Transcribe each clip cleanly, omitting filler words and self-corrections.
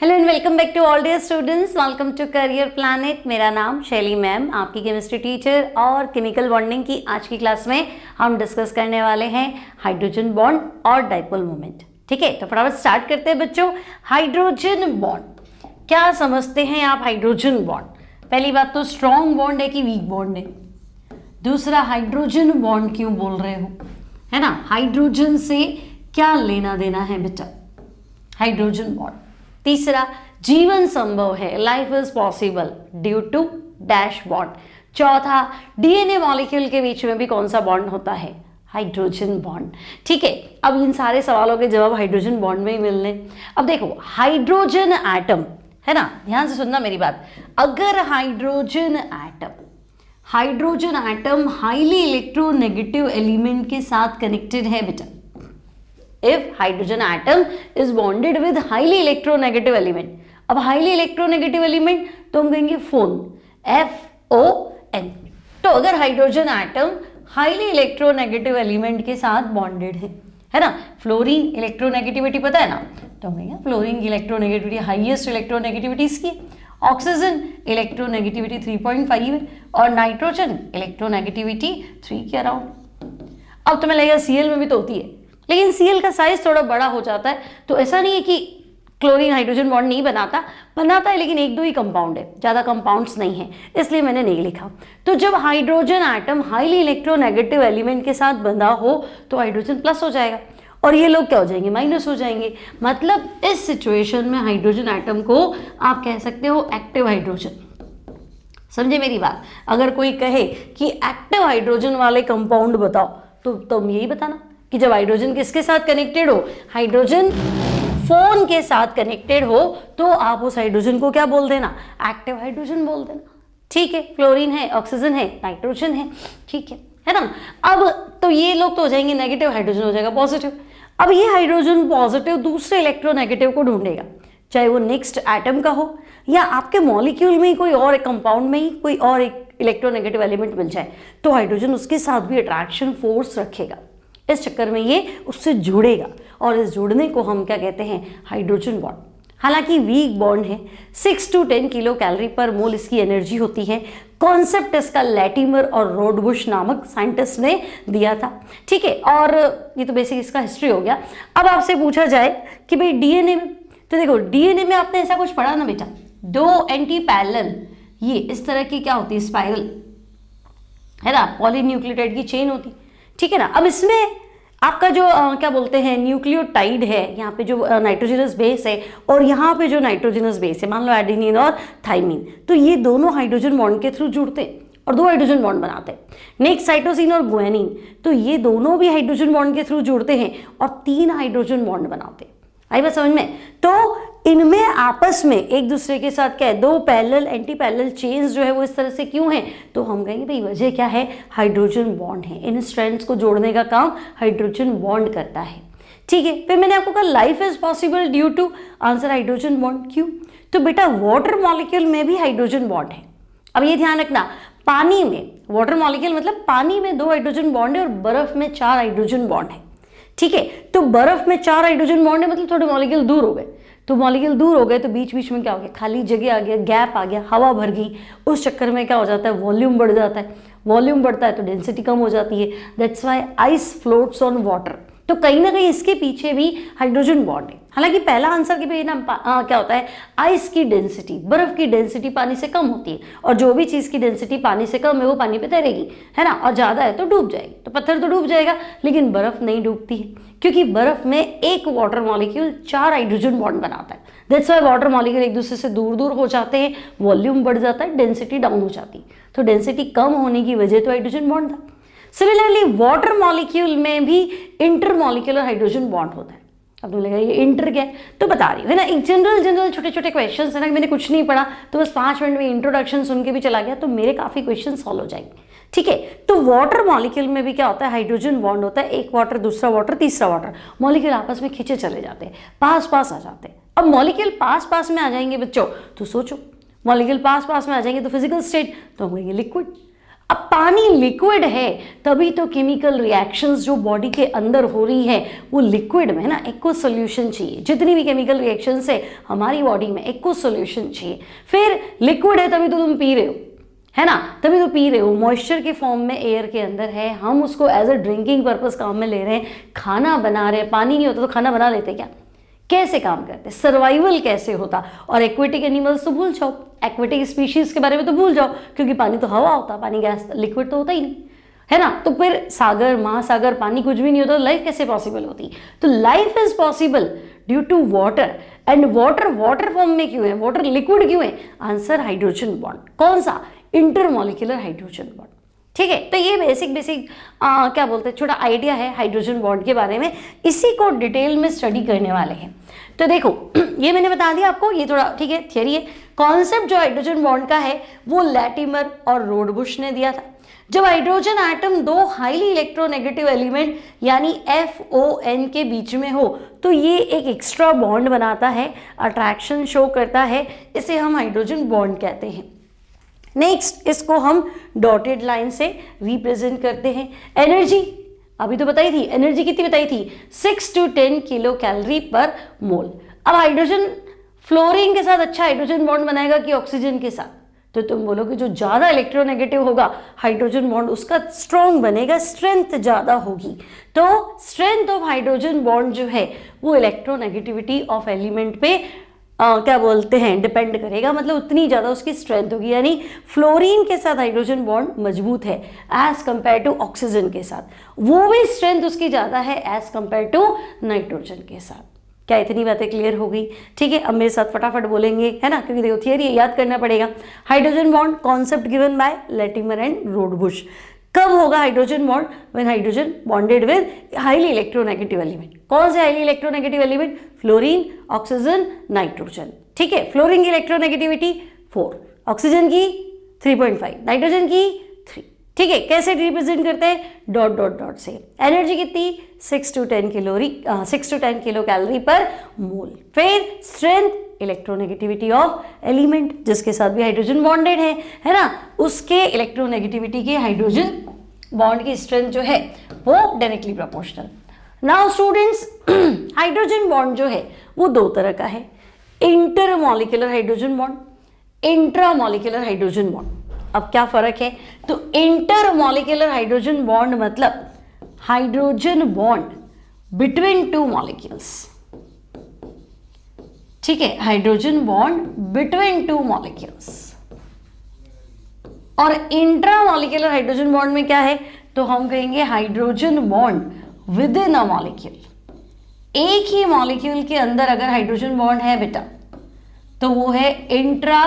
Hello and welcome back to all dear students. Welcome to career planet. मेरा नाम Shaili ma'am, आपकी chemistry teacher. और chemical bonding की आज की क्लास में हम डिस्कस करने वाले हैं हाइड्रोजन बॉन्ड और डाइपोल मोमेंट। ठीक है, तो फटाफट स्टार्ट करते हैं बच्चों। हाइड्रोजन बॉन्ड, क्या समझते हैं आप हाइड्रोजन बॉन्ड? पहली बात तो स्ट्रॉन्ग बॉन्ड है कि वीक बॉन्ड है। दूसरा, हाइड्रोजन बॉन्ड क्यों बोल रहे हो, है ना? हाइड्रोजन से क्या लेना देना है बेटा? Hydrogen bond. तीसरा, जीवन संभव है, life is possible due to dash bond. चौथा, डीएनए मॉलिक्यूल के बीच में भी कौन सा बॉन्ड होता है? Hydrogen bond. ठीक है, अब इन सारे सवालों के जवाब हाइड्रोजन बॉन्ड में ही मिलने। अब देखो, हाइड्रोजन एटम, है ना, ध्यान से सुनना मेरी बात। अगर hydrogen atom highly electronegative element के साथ कनेक्टेड है बेटा, if hydrogen atom is bonded with highly electronegative element, अब highly electronegative element तो हम कहेंगे फोन, FON। तो अगर hydrogen atom highly electronegative element के साथ बॉन्डेड है ना, फ्लोरीन इलेक्ट्रोनेगेटिविटी पता है ना, तो हम कहेंगे फ्लोरीन की इलेक्ट्रोनेगेटिविटी हाईएस्ट इलेक्ट्रोनेगेटिविटी इसकी है। ऑक्सीजन इलेक्ट्रोनेगेटिविटी 3.5 है और नाइट्रोजन इलेक्ट्रोनेगेटिविटी 3 के अराउंड। अब तुम्हें लगेगा Cl में भी तो होती है, लेकिन Cl का साइज थोड़ा बड़ा हो जाता है, तो ऐसा नहीं है कि क्लोरीन हाइड्रोजन बॉन्ड नहीं बनाता है, लेकिन एक दो ही कंपाउंड है, ज़्यादा कंपाउंड्स नहीं है, इसलिए मैंने नहीं लिखा। तो जब hydrogen atom highly electronegative element के साथ बंधा हो तो हाइड्रोजन प्लस हो जाएगा और ये लोग क्या हो जाएंगे? माइनस हो जाएंगे। मतलब इस सिचुएशन में हाइड्रोजन एटम को आप कह सकते हो एक्टिव हाइड्रोजन। समझे मेरी बात? अगर कोई कहे कि एक्टिव हाइड्रोजन वाले कंपाउंड बताओ, तो तुम यही बताना कि जब हाइड्रोजन किसके साथ कनेक्टेड हो, हाइड्रोजन फोन के साथ कनेक्टेड हो, तो आप उस हाइड्रोजन को क्या बोल देना? एक्टिव हाइड्रोजन बोल देना। ठीक है, क्लोरीन है, ऑक्सीजन है, नाइट्रोजन है, ठीक है ना? अब तो ये लोग तो हो जाएंगे नेगेटिव, हाइड्रोजन हो जाएगा पॉजिटिव। अब ये हाइड्रोजन पॉजिटिव दूसरे इलेक्ट्रोनेगेटिव को ढूंढेगा, चाहे वो नेक्स्ट एटम का हो या आपके मॉलिक्यूल में ही कोई और एक कंपाउंड में ही कोई और एक इलेक्ट्रोनेगेटिव एलिमेंट मिल जाए, तो हाइड्रोजन उसके साथ भी अट्रैक्शन फोर्स रखेगा। इस चक्कर में ये उससे जुड़ेगा और इस जुड़ने को हम क्या कहते हैं? Hydrogen bond. हालांकि वीक बॉन्ड है, 6 to 10 किलो कैलोरी पर मोल इसकी एनर्जी होती है। कॉन्सेप्ट इसका लैटिमर और रोडबुश नामक साइंटिस्ट ने दिया था। ठीक है, और ये तो बेसिक इसका हिस्ट्री हो गया। अब आपसे पूछा जाए कि भाई डीएनए में, तो देखो डीएनए में आपने ऐसा कुछ पढ़ा ना बेटा, 2 एंटी पैरेलल ये इस तरह की क्या होती है? स्पाइरल, है ना, पॉलीन्यूक्लियोटाइड की चेन होती। ठीक है ना? अब इसमें आपका जो क्या बोलते हैं, न्यूक्लियोटाइड है, यहाँ पे जो नाइट्रोजनस बेस है और यहाँ पे जो नाइट्रोजनस बेस है, मान लो एडेनिन और थाइमिन, तो ये दोनों हाइड्रोजन बॉन्ड के थ्रू जुड़ते हैं और 2 हाइड्रोजन बॉन्ड बनाते हैं। नेक्स्ट साइटोसिन और गुआनिन, तो ये दोनों भी हाइड्रोजन बॉन्ड के थ्रू जुड़ते हैं और 3 हाइड्रोजन बॉन्ड बनाते हैं। आई बात समझ में? तो इनमें आपस में एक दूसरे के साथ क्या है? 2 पैरेलल एंटी पैरेलल चेन्स जो है वो इस तरह से क्यों है? तो हम कहेंगे भाई वजह क्या है? हाइड्रोजन बॉन्ड है। इन स्ट्रैंड्स को जोड़ने का काम हाइड्रोजन बॉन्ड करता है। ठीक है, फिर मैंने आपको कहा life is possible due to, answer hydrogen bond. क्यों? तो बेटा वाटर मॉलिक्यूल में भी हाइड्रोजन बॉन्ड है। अब ये ध्यान रखना, पानी में वाटर मॉलिक्यूल मतलब पानी में 2 हाइड्रोजन बॉन्ड है और बर्फ में 4 हाइड्रोजन बॉन्ड है। ठीक है, तो बर्फ में 4 हाइड्रोजन बॉन्ड है, मतलब थोड़े मॉलिक्यूल दूर हो गए। तो मॉलिक्यूल दूर हो गए तो बीच बीच में क्या हो गया? खाली जगह आ गया, गैप आ गया, हवा भर गई। उस चक्कर में क्या हो जाता है? वॉल्यूम बढ़ जाता है। वॉल्यूम बढ़ता है तो डेंसिटी कम हो जाती है। That's why ice floats on water. तो कहीं ना कहीं इसके पीछे भी हाइड्रोजन बॉन्ड है। हालांकि पहला आंसर के भी ना क्या होता है? आइस की डेंसिटी, बर्फ की डेंसिटी पानी से कम होती है और जो भी चीज़ की डेंसिटी पानी से कम है वो पानी पे तैरेगी, है ना, और ज़्यादा है तो डूब जाएगी। तो पत्थर तो डूब जाएगा, लेकिन बर्फ नहीं डूबती है, क्योंकि बर्फ में एक वाटर मॉलिक्यूल 4 हाइड्रोजन बॉन्ड बनाता है। दैट्स व्हाई वाटर मॉलिक्यूल एक दूसरे से दूर दूर हो जाते हैं, वॉल्यूम बढ़ जाता है, डेंसिटी डाउन हो जाती है। तो डेंसिटी कम होने की वजह तो हाइड्रोजन बॉन्ड था। सिमिलरली वाटर मॉलिक्यूल में भी इंटरमॉलिक्यूलर हाइड्रोजन बॉन्ड होता है। अब तो लगा ये इंटर क्या है, तो बता रही हूँ, है ना। एक जनरल छोटे छोटे क्वेश्चन है ना, मैंने कुछ नहीं पढ़ा तो बस 5 मिनट में इंट्रोडक्शन सुन के भी चला गया तो मेरे काफ़ी क्वेश्चन सॉल्व हो जाएंगे। ठीक है, तो वाटर मॉलिक्यूल में भी क्या होता है? हाइड्रोजन बॉन्ड होता है। एक वाटर, दूसरा वाटर, तीसरा वाटर, मॉलिक्यूल आपस में खींचे चले जाते हैं, पास पास आ जाते हैं। अब मॉलिक्यूल पास पास में आ जाएंगे बच्चों, तो सोचो मॉलिक्यूल पास पास में आ जाएंगे तो फिजिकल स्टेट, तो हम कहेंगे लिक्विड। अब पानी लिक्विड है तभी तो केमिकल रिएक्शंस जो बॉडी के अंदर हो रही है वो लिक्विड में ना एक्व सॉल्यूशन चाहिए। जितनी भी केमिकल रिएक्शंस है हमारी बॉडी में एक्व सॉल्यूशन चाहिए। फिर लिक्विड है तभी तो तुम पी रहे हो, है ना, तभी तो पी रहे हो। मॉइस्चर के फॉर्म में एयर के अंदर है, हम उसको एज अ ड्रिंकिंग पर्पस काम में ले रहे हैं। खाना बना रहे हैं, पानी नहीं होता तो खाना बना लेते क्या? कैसे काम करते, सर्वाइवल कैसे होता। और एक्वेटिक एनिमल्स तो भूल जाओ, एक्वेटिक स्पीशीज के बारे में तो भूल जाओ, क्योंकि पानी तो हवा होता, पानी गैस लिक्विड तो होता ही नहीं, है ना। तो फिर सागर, महासागर, पानी कुछ भी नहीं होता तो लाइफ कैसे पॉसिबल होती? तो life is possible due to water. And water form में क्यों है, वाटर लिक्विड क्यों है? Answer hydrogen bond. कौन सा? Intermolecular hydrogen bond. ठीक है, तो ये बेसिक क्या बोलते हैं छोटा आइडिया है हाइड्रोजन बॉन्ड के बारे में। इसी को डिटेल में स्टडी करने वाले हैं। तो देखो ये मैंने बता दिया आपको, ये थोड़ा ठीक है थियरी है। कॉन्सेप्ट जो हाइड्रोजन बॉन्ड का है वो लैटिमर और रोडबुश ने दिया था। जब हाइड्रोजन एटम दो हाईली इलेक्ट्रोनेगेटिव एलिमेंट यानी FON के बीच में हो तो ये एक एक्स्ट्रा बॉन्ड बनाता है, अट्रैक्शन शो करता है, इसे हम हाइड्रोजन बॉन्ड कहते हैं। नेक्स्ट इसको हम डॉटेड लाइन से रिप्रेजेंट करते हैं। एनर्जी अभी तो बताई थी, एनर्जी कितनी बताई थी? 6 to 10 किलो कैलोरी पर मोल। अब हाइड्रोजन फ्लोरीन के साथ अच्छा हाइड्रोजन बॉन्ड बनाएगा कि ऑक्सीजन के साथ? तो तुम बोलोगे जो ज्यादा इलेक्ट्रोनेगेटिव होगा हाइड्रोजन बॉन्ड उसका स्ट्रॉन्ग बनेगा, स्ट्रेंथ ज्यादा होगी। तो स्ट्रेंथ ऑफ हाइड्रोजन बॉन्ड जो है वो इलेक्ट्रोनेगेटिविटी ऑफ एलिमेंट पे क्या बोलते हैं डिपेंड करेगा, मतलब उतनी ज़्यादा उसकी स्ट्रेंथ होगी। यानी फ्लोरीन के साथ हाइड्रोजन बॉन्ड मजबूत है एज कंपेयर टू ऑक्सीजन के साथ, वो भी स्ट्रेंथ उसकी ज़्यादा है एज कंपेयर टू नाइट्रोजन के साथ। क्या इतनी बातें क्लियर हो गई? ठीक है, अब मेरे साथ फटाफट बोलेंगे, है ना, क्योंकि देखो थियरी याद करना पड़ेगा। Hydrogen bond concept given by Latimer and Rodebush. कब होगा hydrogen bond? When hydrogen bonded with highly electronegative element. कौन से highly electronegative element? Fluorine, oxygen, nitrogen. ठीक है, फ्लोरीन की इलेक्ट्रोनेगेटिविटी 4, ऑक्सीजन की 3.5, नाइट्रोजन की 3। ठीक है, कैसे रिप्रेजेंट करते हैं? डॉट डॉट डॉट से। एनर्जी कितनी? 6 to 10 किलो कैलोरी पर मोल। फिर स्ट्रेंथ, इलेक्ट्रोनेगेटिविटी ऑफ एलिमेंट जिसके साथ भी हाइड्रोजन बॉन्डेड है ना, उसके इलेक्ट्रोनेगेटिविटी के हाइड्रोजन बॉन्ड की स्ट्रेंथ जो है वो directly proportional. Now students hydrogen bond जो है वो दो तरह का है, intermolecular hydrogen bond, intramolecular hydrogen bond. अब क्या फर्क है? तो इंटरमॉलिक्यूलर हाइड्रोजन बॉन्ड मतलब hydrogen bond between two molecules. ठीक है, hydrogen bond between two molecules. और इंट्रामॉलिक्यूलर हाइड्रोजन बॉन्ड में क्या है? तो हम कहेंगे hydrogen bond within a molecule. एक ही मॉलिक्यूल के अंदर अगर हाइड्रोजन बॉन्ड है बेटा तो वो है इंट्रा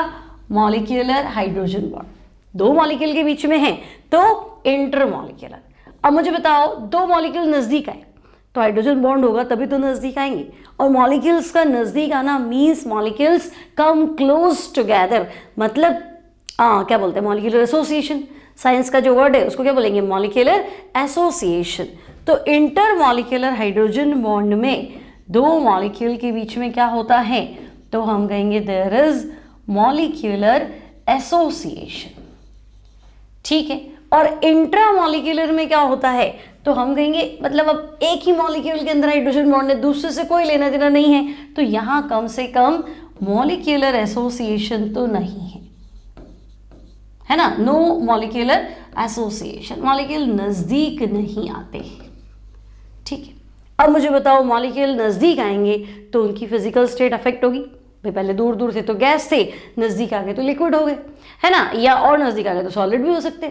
मॉलिक्यूलर हाइड्रोजन बॉन्ड। दो मॉलिक्यूल के बीच में है तो इंटरमॉलिक्यूलर। अब मुझे बताओ, दो मॉलिक्यूल नजदीक आए तो हाइड्रोजन बॉन्ड होगा तभी तो नजदीक आएंगे। और मॉलिक्यूल्स का नजदीक आना means molecules come close together, मतलब क्या बोलते हैं? Molecular association. साइंस का जो वर्ड है उसको क्या बोलेंगे? Molecular association. तो इंटरमॉलिक्यूलर हाइड्रोजन बॉन्ड में दो मॉलिक्यूल के बीच में क्या होता है? तो हम कहेंगे देयर इज मॉलिक्यूलर एसोसिएशन। ठीक है, और इंट्रामॉलिक्यूलर में क्या होता है? तो हम कहेंगे मतलब अब एक ही मॉलिक्यूल के अंदर हाइड्रोजन बॉन्ड है, दूसरे से कोई लेना देना नहीं है, तो यहां कम से कम मॉलिक्यूलर एसोसिएशन तो नहीं है ना, नो मॉलिक्यूलर एसोसिएशन, मॉलिक्यूल नजदीक नहीं आते। ठीक है, अब मुझे बताओ मॉलिक्यूल नजदीक आएंगे तो उनकी फिजिकल स्टेट अफेक्ट होगी। भाई पहले दूर दूर थे तो गैस थे, नजदीक आ गए तो लिक्विड हो गए, है ना, या और नजदीक आ गए तो सॉलिड भी हो सकते।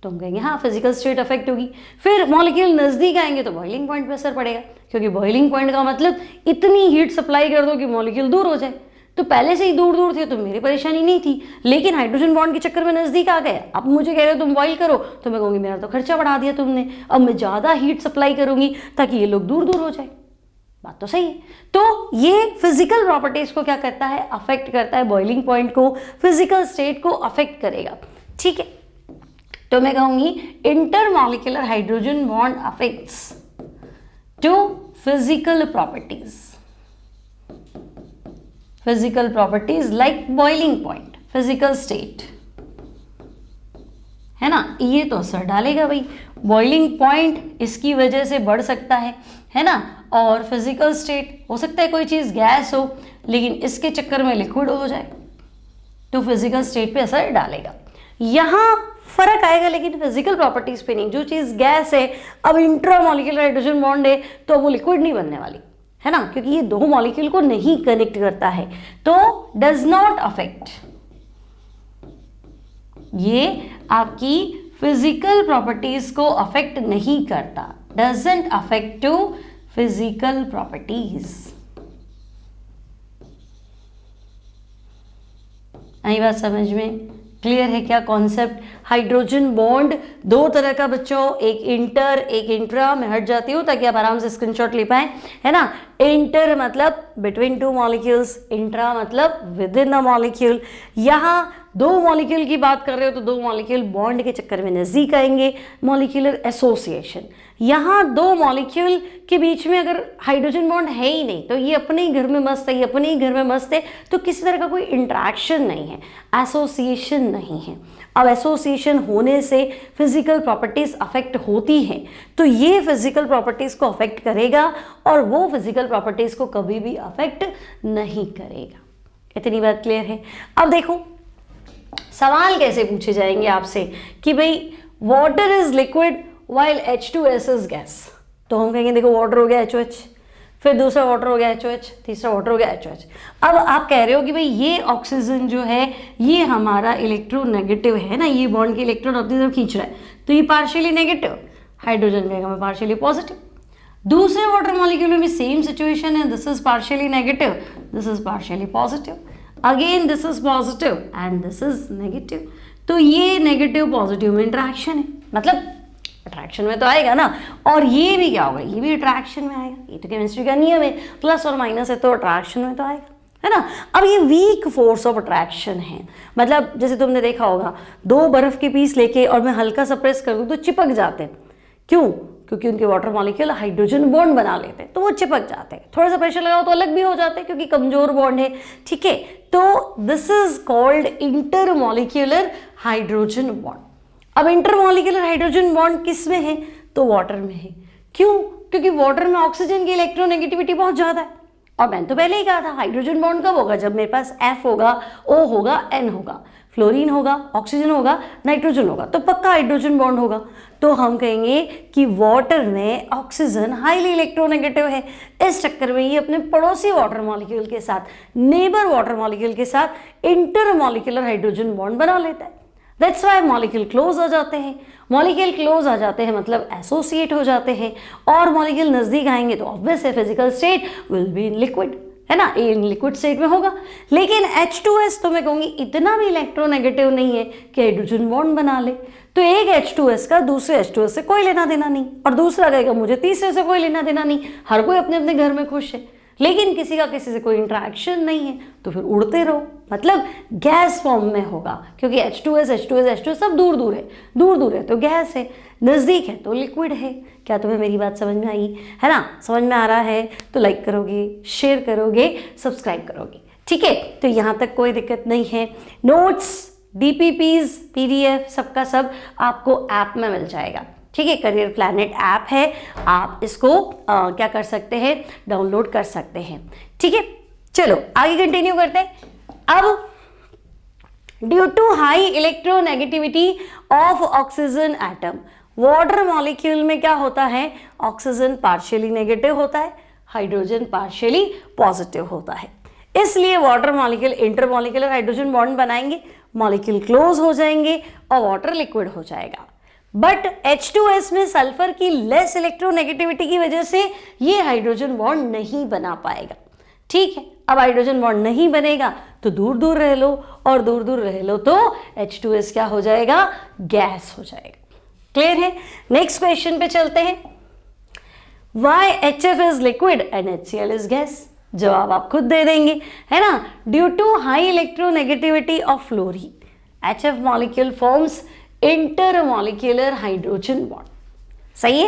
तो हम कहेंगे हाँ फिजिकल स्टेट अफेक्ट होगी। फिर मॉलिक्यूल नजदीक आएंगे तो बॉइलिंग पॉइंट पे असर पड़ेगा, क्योंकि बॉइलिंग पॉइंट का मतलब इतनी हीट सप्लाई कर दो कि मॉलिक्यूल दूर हो जाए। तो पहले से ही दूर दूर थे तो मेरी परेशानी नहीं थी, लेकिन हाइड्रोजन बॉन्ड के चक्कर में नजदीक आ गए। अब मुझे कह रहे हो तुम बॉइल करो, तो मैं कहूँगी मेरा तो खर्चा बढ़ा दिया तुमने, अब मैं ज़्यादा हीट सप्लाई करूँगी ताकि ये लोग दूर दूर हो जाए। बात तो सही है। तो ये फिजिकल प्रॉपर्टीज को क्या करता है? अफेक्ट करता है, बॉइलिंग पॉइंट को, फिजिकल स्टेट को अफेक्ट करेगा। ठीक है, तो मैं कहूँगी intermolecular hydrogen bond affects to physical properties, physical properties like boiling point, physical state, है ना, ये तो असर डालेगा भाई। बॉइलिंग पॉइंट इसकी वजह से बढ़ सकता है ना, और फिजिकल स्टेट हो सकता है कोई चीज़ गैस हो लेकिन इसके चक्कर में लिक्विड हो जाए तो फिजिकल स्टेट पे असर डालेगा। यहाँ फर्क आएगा लेकिन फिजिकल प्रॉपर्टीज पे नहीं। जो चीज़ गैस है, अब इंट्रामॉलिक्यूलर हाइड्रोजन बॉन्ड है तो वो लिक्विड नहीं बनने वाली, है ना, क्योंकि ये दो मॉलिक्यूल को नहीं कनेक्ट करता है, तो डज नॉट अफेक्ट, ये आपकी फिजिकल प्रॉपर्टीज को अफेक्ट नहीं करता, doesn't affect to physical properties. आई बात समझ में? क्लियर है क्या कॉन्सेप्ट? हाइड्रोजन बॉन्ड दो तरह का बच्चों, एक इंटर एक इंट्रा। मैं हट जाती हूँ ताकि आप आराम से स्क्रीनशॉट ले पाए, है ना। इंटर मतलब बिटवीन टू मॉलिक्यूल्स, इंट्रा मतलब विद इन द मॉलिक्यूल। यहाँ दो मॉलिक्यूल की बात कर रहे हो तो दो मॉलिक्यूल बॉन्ड के चक्कर में नज़दीक आएंगे, मॉलिक्यूलर एसोसिएशन। यहाँ दो मॉलिक्यूल के बीच में अगर हाइड्रोजन बॉन्ड है ही नहीं तो ये अपने ही घर में मस्त है, ये अपने ही घर में मस्त है, तो किसी तरह का कोई इंट्रैक्शन नहीं है, एसोसिएशन नहीं है। अब एसोसिएशन होने से फिजिकल प्रॉपर्टीज अफेक्ट होती हैं, तो ये फिजिकल प्रॉपर्टीज को अफेक्ट करेगा और वो फिजिकल प्रॉपर्टीज को कभी भी अफेक्ट नहीं करेगा। इतनी बात क्लियर है? अब देखो सवाल कैसे पूछे जाएंगे आपसे कि भाई water is liquid while H2S is gas, तो हम कहेंगे देखो वाटर हो गया HOH, फिर दूसरा वाटर हो गया HOH, तीसरा वाटर हो गया HOH। अब आप कह रहे हो कि भाई ये ऑक्सीजन जो है ये हमारा इलेक्ट्रोनेगेटिव है ना, ये बॉन्ड के इलेक्ट्रॉन अपनी तरफ खींच रहा है, तो ये पार्शियली नेगेटिव, हाइड्रोजन कहेगा मैं पार्शियली पॉजिटिव। दूसरे वाटर मॉलिक्यूल में भी सेम सिचुएशन है, this is partially negative, this is partially positive, again this is positive and this is negative. तो ये नेगेटिव पॉजिटिव में इंट्रैक्शन है, मतलब अट्रैक्शन में तो आएगा ना, और ये भी क्या होगा, ये भी अट्रैक्शन में आएगा, ये तो केमिस्ट्री का नियम है, प्लस और माइनस है तो अट्रैक्शन में तो आएगा, है ना। अब ये वीक फोर्स ऑफ अट्रैक्शन है, मतलब जैसे तुमने देखा होगा दो बर्फ के पीस लेके और मैं हल्का सा प्रेस कर दूँ तो चिपक जाते हैं, क्यों? क्योंकि उनके वाटर मॉलिक्यूल हाइड्रोजन बॉन्ड बना लेते हैं तो वो चिपक जाते हैं, थोड़ा सा प्रेशर लगाओ तो अलग भी हो जाते हैं क्योंकि कमजोर बॉन्ड है, ठीक है। तो this is called intermolecular hydrogen bond. अब इंटरमॉलिक्यूलर हाइड्रोजन बॉन्ड किस में है? तो वाटर में है। क्यों? क्योंकि वाटर में ऑक्सीजन की इलेक्ट्रोनेगेटिविटी बहुत ज़्यादा है, और मैंने तो पहले ही कहा था हाइड्रोजन बॉन्ड कब होगा, जब मेरे पास F होगा, O होगा, N होगा, फ्लोरीन होगा, ऑक्सीजन होगा, नाइट्रोजन होगा, तो पक्का हाइड्रोजन बॉन्ड होगा। तो हम कहेंगे कि वाटर में ऑक्सीजन हाईली इलेक्ट्रोनेगेटिव है, इस चक्कर में ये अपने पड़ोसी वाटर मॉलिक्यूल के साथ, नेबर वाटर मॉलिक्यूल के साथ इंटरमॉलिक्यूलर हाइड्रोजन बॉन्ड बना लेता है। दैट्स वाई मॉलिक्यूल क्लोज हो जाते हैं। मॉलिक्यूल क्लोज आ जाते हैं मतलब एसोसिएट हो जाते हैं, और मॉलिक्यूल नज़दीक आएंगे तो ऑब्वियस है physical state will be in liquid, है ना, इन लिक्विड स्टेट में होगा। लेकिन H2S तो मैं कहूँगी इतना भी इलेक्ट्रोनेगेटिव नहीं है कि हाइड्रोजन बॉन्ड बना ले, तो एक H2S का दूसरे H2S से कोई लेना देना नहीं, और दूसरा कहेगा मुझे तीसरे से कोई लेना देना नहीं। हर कोई अपने अपने घर में खुश है, लेकिन किसी का किसी से कोई इंटरेक्शन नहीं है, तो फिर उड़ते रहो, मतलब गैस फॉर्म में होगा, क्योंकि H2S सब दूर दूर है, दूर दूर है तो गैस है, नज़दीक है तो लिक्विड है। क्या तुम्हें मेरी बात समझ में आई, है ना? समझ में आ रहा है तो लाइक करोगे, शेयर करोगे, सब्सक्राइब करोगे, ठीक है। तो यहाँ तक कोई दिक्कत नहीं है। नोट्स, DPPs, PDF सबका सब आपको ऐप में मिल जाएगा, ठीक है। करियर प्लैनेट ऐप है, आप इसको क्या कर सकते हैं, डाउनलोड कर सकते हैं, ठीक है। चलो आगे कंटिन्यू करते हैं। अब due to high electronegativity of oxygen atom, water molecule में क्या होता है, ऑक्सीजन पार्शियली नेगेटिव होता है, हाइड्रोजन पार्शियली पॉजिटिव होता है। इसलिए water molecule intermolecular hydrogen bond बनाएंगे, मॉलिक्यूल क्लोज हो जाएंगे और वाटर लिक्विड हो जाएगा। बट H2S में सल्फर की लेस इलेक्ट्रोनेगेटिविटी की वजह से ये हाइड्रोजन बॉन्ड नहीं बना पाएगा, ठीक है। अब हाइड्रोजन बॉन्ड नहीं बनेगा तो दूर दूर रह लो, और दूर दूर रह लो तो H2S क्या हो जाएगा, गैस हो जाएगा। क्लियर है? नेक्स्ट क्वेश्चन पे चलते हैं। Why HF is liquid and HCl is gas? जवाब आप खुद दे देंगे, है ना। Due to high electronegativity of fluorine, HF molecule forms intermolecular hydrogen bond. सही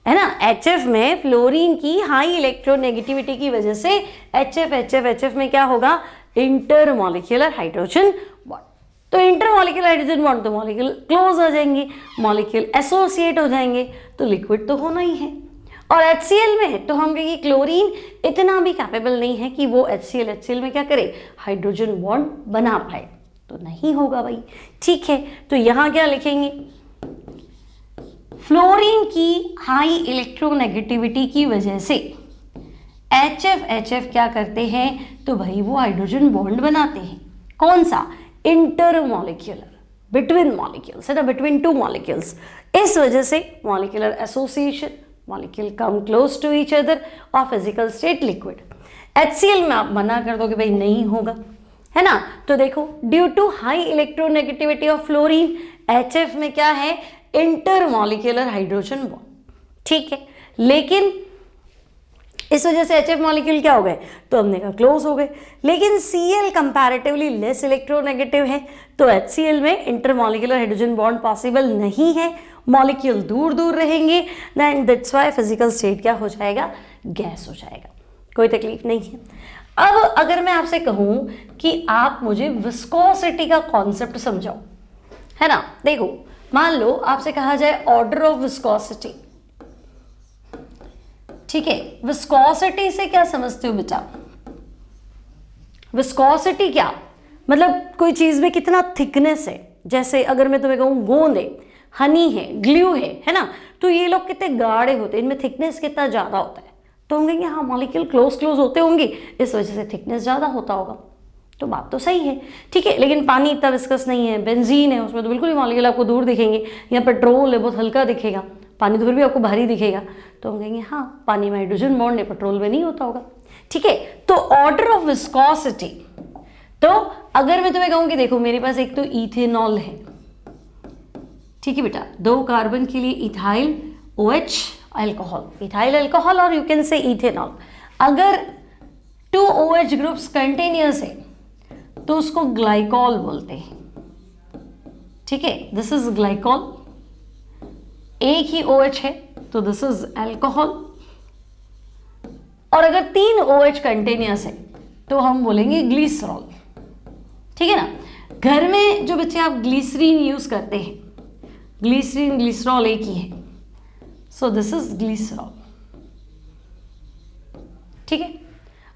है ना। HF में फ्लोरीन की हाई इलेक्ट्रोनेगेटिविटी की वजह से HF में क्या होगा, इंटरमॉलिक्यूलर हाइड्रोजन बॉन्ड। तो इंटरमॉलिक्यूलर हाइड्रोजन बॉन्ड तो मॉलिक्यूल क्लोज हो जाएंगे, मॉलिक्यूल एसोसिएट हो जाएंगे, तो लिक्विड तो होना ही है। और HCl में तो हम कहेंगे क्लोरीन इतना भी कैपेबल नहीं है कि वो HCl में क्या करे, हाइड्रोजन बॉन्ड बना पाए, तो नहीं होगा भाई। ठीक है, तो यहाँ क्या लिखेंगे, फ्लोरीन की हाई इलेक्ट्रोनेगेटिविटी की वजह से HF क्या करते हैं, तो भाई वो हाइड्रोजन बॉन्ड बनाते हैं। कौन सा, इंटरमॉलिक्यूलर, बिटवीन मॉलिक्यूल्स है ना, बिटवीन टू मॉलिक्यूल्स। इस वजह से molecular association, molecule come close to each other और फिजिकल स्टेट लिक्विड। HCl में आप मना कर दो कि भाई नहीं होगा, है ना। तो देखो, due to high electronegativity of fluorine, HF में क्या है, इंटरमॉलिक्यूलर हाइड्रोजन बॉन्ड। ठीक है, लेकिन इस वजह से HF मॉलिक्यूल क्या हो गए, तो हमने कहा क्लोज हो गए। लेकिन Cl कंपैरेटिवली लेस इलेक्ट्रोनेगेटिव है, तो HCl में इंटरमॉलिक्यूलर हाइड्रोजन बॉन्ड पॉसिबल नहीं है, मॉलिक्यूल दूर दूर रहेंगे, then that's why physical state क्या हो जाएगा, गैस हो जाएगा। कोई तकलीफ नहीं है। अब अगर मैं आपसे कहूं कि आप मुझे विस्कोसिटी का कॉन्सेप्ट समझाओ, है ना। देखो, मान लो आपसे कहा जाए ऑर्डर ऑफ विस्कोसिटी, ठीक है। विस्कोसिटी से क्या समझते हो बेटा, विस्कोसिटी क्या मतलब, कोई चीज में कितना थिकनेस है। जैसे अगर मैं तुम्हें कहूं गोंद है, हनी है, ग्लू है ना, तो ये लोग कितने गाढ़े होते हैं, इनमें थिकनेस कितना ज्यादा होता है, तो हम कहेंगे हाँ मॉलिक्यूल क्लोज होते होंगे, इस वजह से थिकनेस ज्यादा होता होगा। तो बात तो सही है, ठीक है। लेकिन पानी इतना विस्कस नहीं है, बेंजीन है, उसमें तो बिल्कुल ही मॉलिक्यूल आपको दूर दिखेंगे, या पेट्रोल है बहुत हल्का दिखेगा, पानी तो फिर भी आपको भारी दिखेगा, तो हम कहेंगे हाँ पानी में हाइड्रोजन बॉन्ड है, पेट्रोल में नहीं होता होगा। ठीक है, तो ऑर्डर ऑफ विस्कोसिटी, तो अगर मैं तुम्हें कहूँ कि देखो मेरे पास एक तो इथेनॉल है, ठीक है बेटा, 2 कार्बन के लिए ethyl OH alcohol, ethyl alcohol और यू कैन से इथेनॉल। अगर 2 OH ग्रुप्स कंटिन्यूअस है तो उसको ग्लाइकॉल बोलते हैं, ठीक है, दिस इज ग्लाइकॉल। एक ही OH है तो दिस इज अल्कोहल। और अगर 3 OH कंटिन्यूअस है तो हम बोलेंगे ग्लिसरॉल, ठीक है ना। घर में जो बच्चे आप ग्लिसरीन यूज करते हैं, ग्लिसरीन ग्लिसरॉल एक ही है, सो दिस इज ग्लिसरॉल, ठीक है।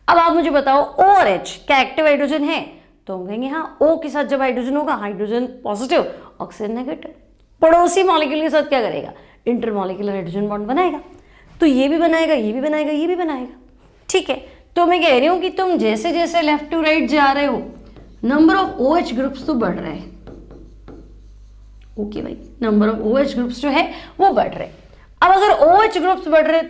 अब आप मुझे बताओ O और H क्या एक्टिव हाइड्रोजन है, तो हम कहेंगे हाँ, O के साथ जब हाइड्रोजन होगा, हाइड्रोजन पॉजिटिव, ऑक्सीजन नेगेटिव। पड़ोसी मॉलिक्यूल के साथ क्या करेगा, इंटरमॉलिक्यूलर हाइड्रोजन बॉन्ड बनाएगा, तो ये भी बनाएगा, ये भी बनाएगा, ये भी बनाएगा, ठीक है। तो मैं कह रही हूं कि तुम जैसे जैसे लेफ्ट टू राइट जा रहे हो, नंबर ऑफ OH ग्रुप्स तो बढ़ रहे हैं। ओके भाई, नंबर ऑफ OH ग्रुप्स जो है वो बढ़ रहे हैं। अब अगर OH ग्रुप्स बढ़ रहे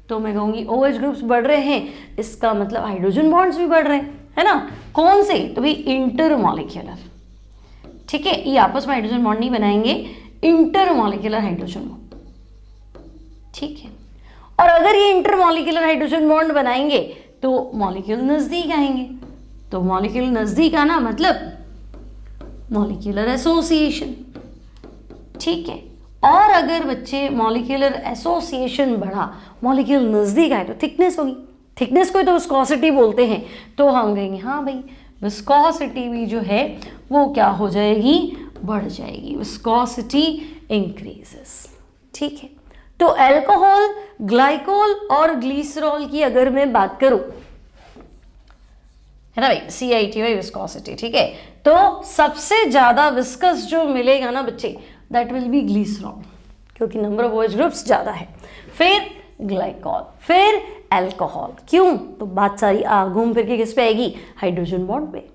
तो मैं कहूंगी OH ग्रुप्स बढ़ रहे हैं, इसका मतलब हाइड्रोजन बॉन्ड्स भी बढ़ रहे हैं, है ना। कौन से, तो भाई इंटरमॉलिक्यूलर, ठीक है। ये आपस में हाइड्रोजन बॉन्ड नहीं बनाएंगे, इंटरमॉलिक्यूलर हाइड्रोजन बॉन्ड, ठीक है। और अगर ये इंटरमॉलिक्यूलर हाइड्रोजन बॉन्ड बनाएंगे तो मॉलिक्यूल नजदीक आएंगे, तो मॉलिक्यूल नजदीक आना मतलब मॉलिक्यूलर एसोसिएशन, ठीक है। और अगर बच्चे मॉलिक्यूलर एसोसिएशन बढ़ा, मॉलिक्यूल नजदीक आए, तो थिकनेस होगी, थिकनेस को तो विस्कोसिटी बोलते हैं, तो हम कहेंगे हाँ भाई विस्कोसिटी भी जो है वो क्या हो जाएगी, बढ़ जाएगी, विस्कोसिटी इंक्रीजेस, ठीक है। तो अल्कोहल, ग्लाइकोल और ग्लिसरॉल की अगर मैं बात करूं, है ना भाई, CITY विस्कोसिटी, ठीक है। तो सबसे ज्यादा विस्कस जो मिलेगा ना बच्चे, दैट विल बी ग्लिसरॉल, क्योंकि नंबर ऑफ OH ग्रुप्स ज्यादा है, फिर ग्लाइकॉल, फिर अल्कोहल। क्यों, तो बात सारी घूम फिर के किस पे आएगी, हाइड्रोजन बॉन्ड पे।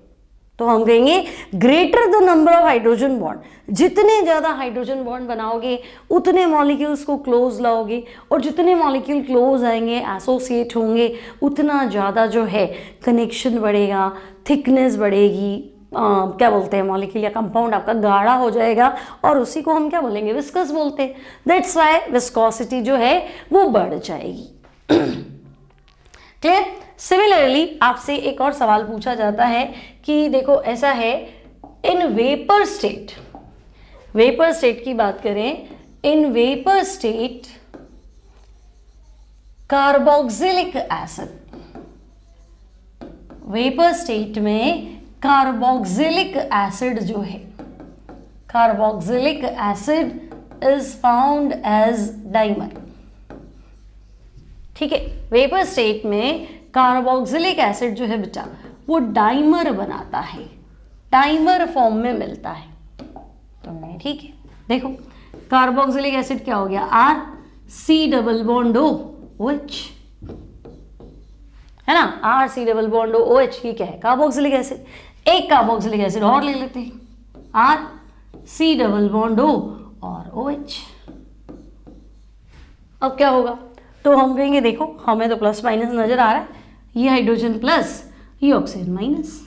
तो हम कहेंगे greater the number of hydrogen bond, जितने ज्यादा हाइड्रोजन बॉन्ड बनाओगे उतने मॉलिक्यूल्स को क्लोज लाओगे, और जितने मॉलिक्यूल क्लोज आएंगे, एसोसिएट होंगे, उतना ज्यादा जो है कनेक्शन बढ़ेगा, थिकनेस बढ़ेगी, क्या बोलते हैं, मॉलिक्यूल या कंपाउंड आपका गाढ़ा हो जाएगा, और उसी को हम क्या बोलेंगे, विस्कस बोलते हैं। दैट्स व्हाई विस्कोसिटी जो है वो बढ़ जाएगी। क्लियर। सिमिलरली आपसे एक और सवाल पूछा जाता है कि देखो ऐसा है, in vapour state, vapour state की बात करें, in vapour state carboxylic acid, vapour state में कार्बोक्सिलिक एसिड जो है, carboxylic acid is found as dimer. ठीक है, वेपर स्टेट में कार्बोक्सिलिक एसिड जो है बेटा वो डाइमर बनाता है, डाइमर फॉर्म में मिलता है तुमने। ठीक है, देखो कार्बोक्सिलिक एसिड क्या हो गया, R C double bond O OH, है ना, R C double bond O OH, ये क्या है, कार्बोक्सिलिक एसिड। एक कार्बोक्सिलिक एसिड और ले लेते हैं, R C double bond O और OH। अब क्या होगा, तो हम कहेंगे देखो हमें तो प्लस माइनस नजर आ रहा है, ये हाइड्रोजन प्लस, ये oxygen minus,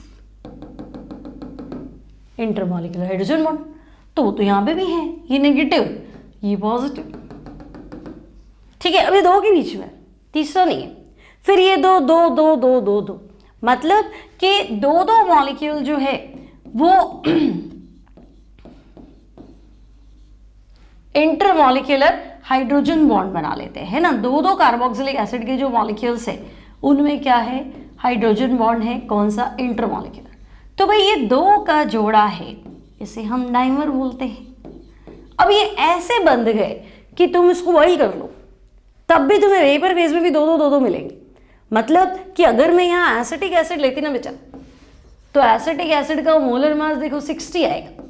intermolecular hydrogen bond, तो वो तो यहाँ पे भी है, ये नेगेटिव ये पॉजिटिव। ठीक है, अभी दो के बीच में, तीसरा नहीं है, फिर ये दो दो दो दो दो दो, मतलब कि दो दो मॉलिक्यूल जो है वो इंटरमॉलिक्यूलर हाइड्रोजन बॉन्ड बना लेते हैं, है ना। दो दो कार्बोक्सिलिक एसिड के जो मॉलिक्यूल्स है उनमें क्या है, हाइड्रोजन बॉन्ड है, कौन सा, इंटरमॉलिक्यूलर। तो भाई ये दो का जोड़ा है, इसे हम डाइमर बोलते हैं। अब ये ऐसे बंध गए कि तुम इसको बॉइल कर लो तब भी तुम्हें वेपर फेज में भी दो दो मिलेंगे। मतलब कि अगर मैं यहाँ एसिटिक एसिड लेती ना बेटा, तो एसिटिक एसिड का मोलर मास देखो 60 आएगा,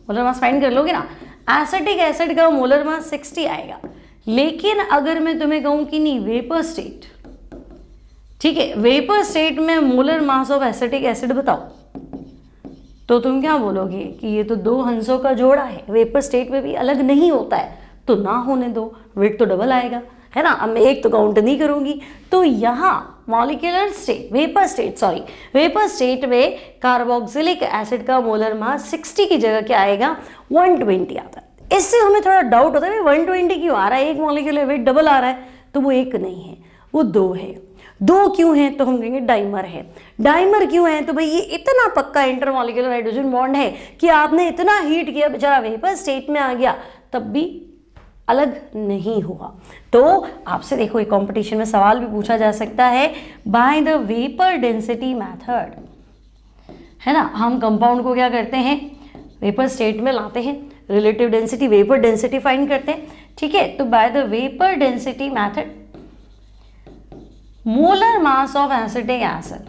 मोलर मास फाइंड कर लोगे ना, एसिटिक एसिड का मोलर मास 60 आएगा। लेकिन अगर मैं तुम्हें कहूँ कि नहीं वेपर स्टेट, ठीक है, वेपर स्टेट में molar mass of acetic acid बताओ, तो तुम क्या बोलोगे कि ये तो दो हंसों का जोड़ा है, वेपर स्टेट में भी अलग नहीं होता है, तो ना होने दो, वेट तो डबल आएगा, है ना। अब मैं एक तो काउंट नहीं करूंगी, तो यहाँ मॉलिक्यूलर स्टेट, वेपर स्टेट में कार्बोक्सिलिक एसिड का मोलर मास 60 की जगह क्या आएगा, 120 आता है। इससे हमें थोड़ा डाउट होता है 120 क्यों आ रहा है, एक मॉलिक्यूलर वेट डबल आ रहा है, तो वो एक नहीं है, वो दो है। दो क्यों है, तो हम कहेंगे डाइमर है। डाइमर क्यों है, तो भाई ये इतना पक्का इंटरमॉलिक्यूलर हाइड्रोजन बॉन्ड है कि आपने इतना हीट किया, बेचारा वेपर स्टेट में आ गया, तब भी अलग नहीं हुआ। तो आपसे देखो एक कंपटीशन में सवाल भी पूछा जा सकता है, bye the vapour density method, है ना। हम कंपाउंड को क्या करते हैं, वेपर स्टेट में लाते हैं, relative density, vapour density find करते हैं। ठीक है, तो bye the vapour density method molar mass of acetic acid,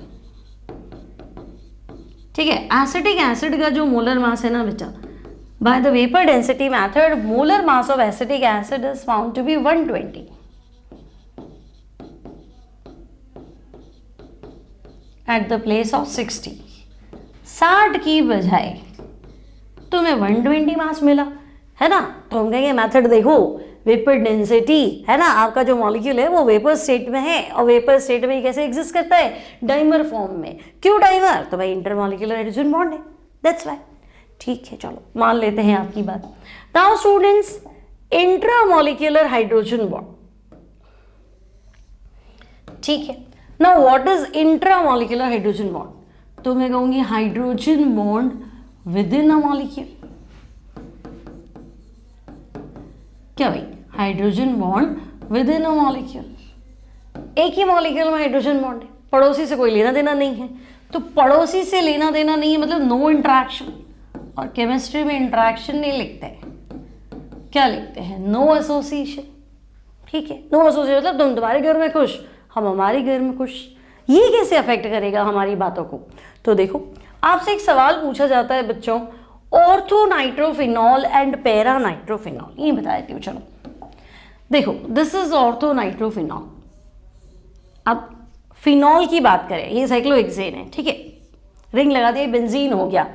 ठीक है, एसिटिक एसिड का जो मोलर मास है ना बेटा, by the vapour density method molar mass of acetic acid is found to be 120 at the place of 60। 60 की बजाय तुम्हें 120 मास मिला, है ना। तो हम कहेंगे मेथड देखो, वेपर डेंसिटी, है ना, आपका जो मॉलिक्यूल है वो वेपर स्टेट में है, और वेपर स्टेट में कैसे एग्जिस्ट करता है, डाइमर फॉर्म में। क्यों डाइमर, तो भाई इंटरमॉलिक्यूलर हाइड्रोजन बॉन्ड है, दैट्स व्हाई। ठीक है, चलो मान लेते हैं आपकी बात। Now students, intramolecular hydrogen bond, ठीक है। Now what is intramolecular hydrogen bond, तो मैं कहूंगी hydrogen bond within a molecule. क्या भाई, hydrogen bond within a molecule, एक ही मॉलिक्यूल में हाइड्रोजन बॉन्ड है, पड़ोसी से कोई लेना देना नहीं है। तो पड़ोसी से लेना देना नहीं है मतलब नो इंटरेक्शन, और केमिस्ट्री में इंटरेक्शन नहीं लिखते हैं, क्या लिखते हैं, नो एसोसिएशन। ठीक है, नो एसोसिएशन मतलब तुम तुम्हारे घर में खुश, हम हमारे घर में खुश। ये कैसे अफेक्ट करेगा हमारी बातों को, तो देखो आपसे एक सवाल पूछा जाता है बच्चों, ortho nitrophenol and para nitrophenol, ये बता देती हूँ। चलो देखो, दिस इज ऑर्थो नाइट्रोफिनॉल। अब फिनॉल की बात करें, ये साइक्लोहेक्सेन है, ठीक है, रिंग लगा दिया, बेंजीन हो गया,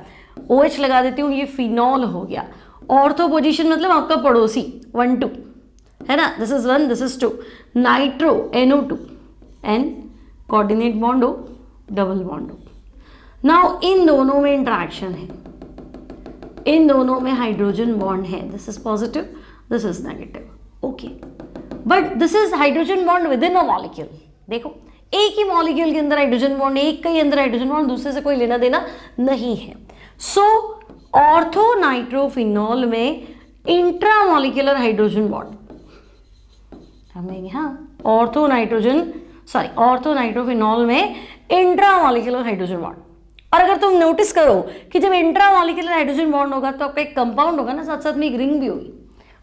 OH लगा देती हूँ, ये फिनॉल हो गया। ऑर्थो पोजीशन मतलब आपका पड़ोसी, 1 2, है ना, this is 1 this is 2, nitro NO2 N coordinate bond हो, डबल बॉन्ड हो। नाउ इन दोनों में इंटरेक्शन है, इन दोनों में हाइड्रोजन बॉन्ड है, this is positive this is negative, okay, but this is hydrogen bond within a molecule. देखो एक ही मॉलिक्यूल के अंदर हाइड्रोजन बॉन्ड, एक के अंदर हाइड्रोजन बॉन्ड, दूसरे से कोई लेना देना नहीं है। सो ऑर्थो नाइट्रोफिनॉल में इंट्रामॉलिक्यूलर हाइड्रोजन बॉन्ड, हमें यहाँ ऑर्थो नाइट्रोफिनॉल में इंट्रामॉलिक्यूलर हाइड्रोजन बॉन्ड, और अगर तुम नोटिस करो कि जब इंट्रामॉलिक्यूलर हाइड्रोजन बॉन्ड होगा तो आपका एक कंपाउंड होगा ना, साथ साथ में एक रिंग भी होगी।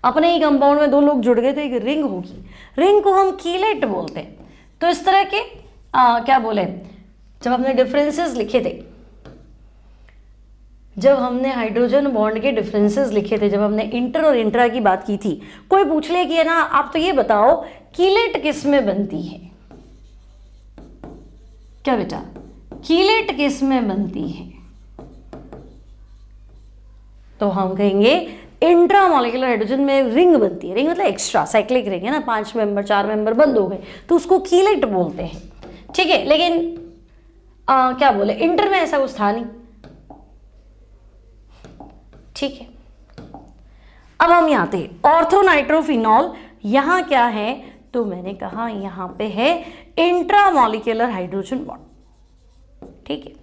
अपने ही कंपाउंड में दो लोग जुड़ गए तो एक रिंग होगी, रिंग को हम कीलेट बोलते हैं। तो इस तरह के क्या बोले, जब हमने डिफरेंसेस लिखे थे, जब हमने हाइड्रोजन बॉन्ड के डिफरेंसेस लिखे थे, जब हमने इंटर और इंट्रा की बात की थी, कोई पूछ ले कि है ना आप तो ये बताओ कीलेट किस में बनती है, क्या बेटा कीलेट किस में बनती है, तो हम कहेंगे इंट्रामॉलिक्यूलर हाइड्रोजन में रिंग बनती है। रिंग मतलब एक्स्ट्रा साइक्लिक रिंग है ना, 5 मेंबर 4 मेंबर बंद हो गए तो उसको कीलेट बोलते हैं, ठीक है। लेकिन क्या बोले, इंटर में ऐसा कुछ था नहीं, ठीक है। अब हम यहाँ थे ऑर्थोनाइट्रोफिनॉल, यहाँ क्या है, तो मैंने कहा यहाँ पे है इंट्रामॉलिक्यूलर हाइड्रोजन बॉन्ड, ठीक है।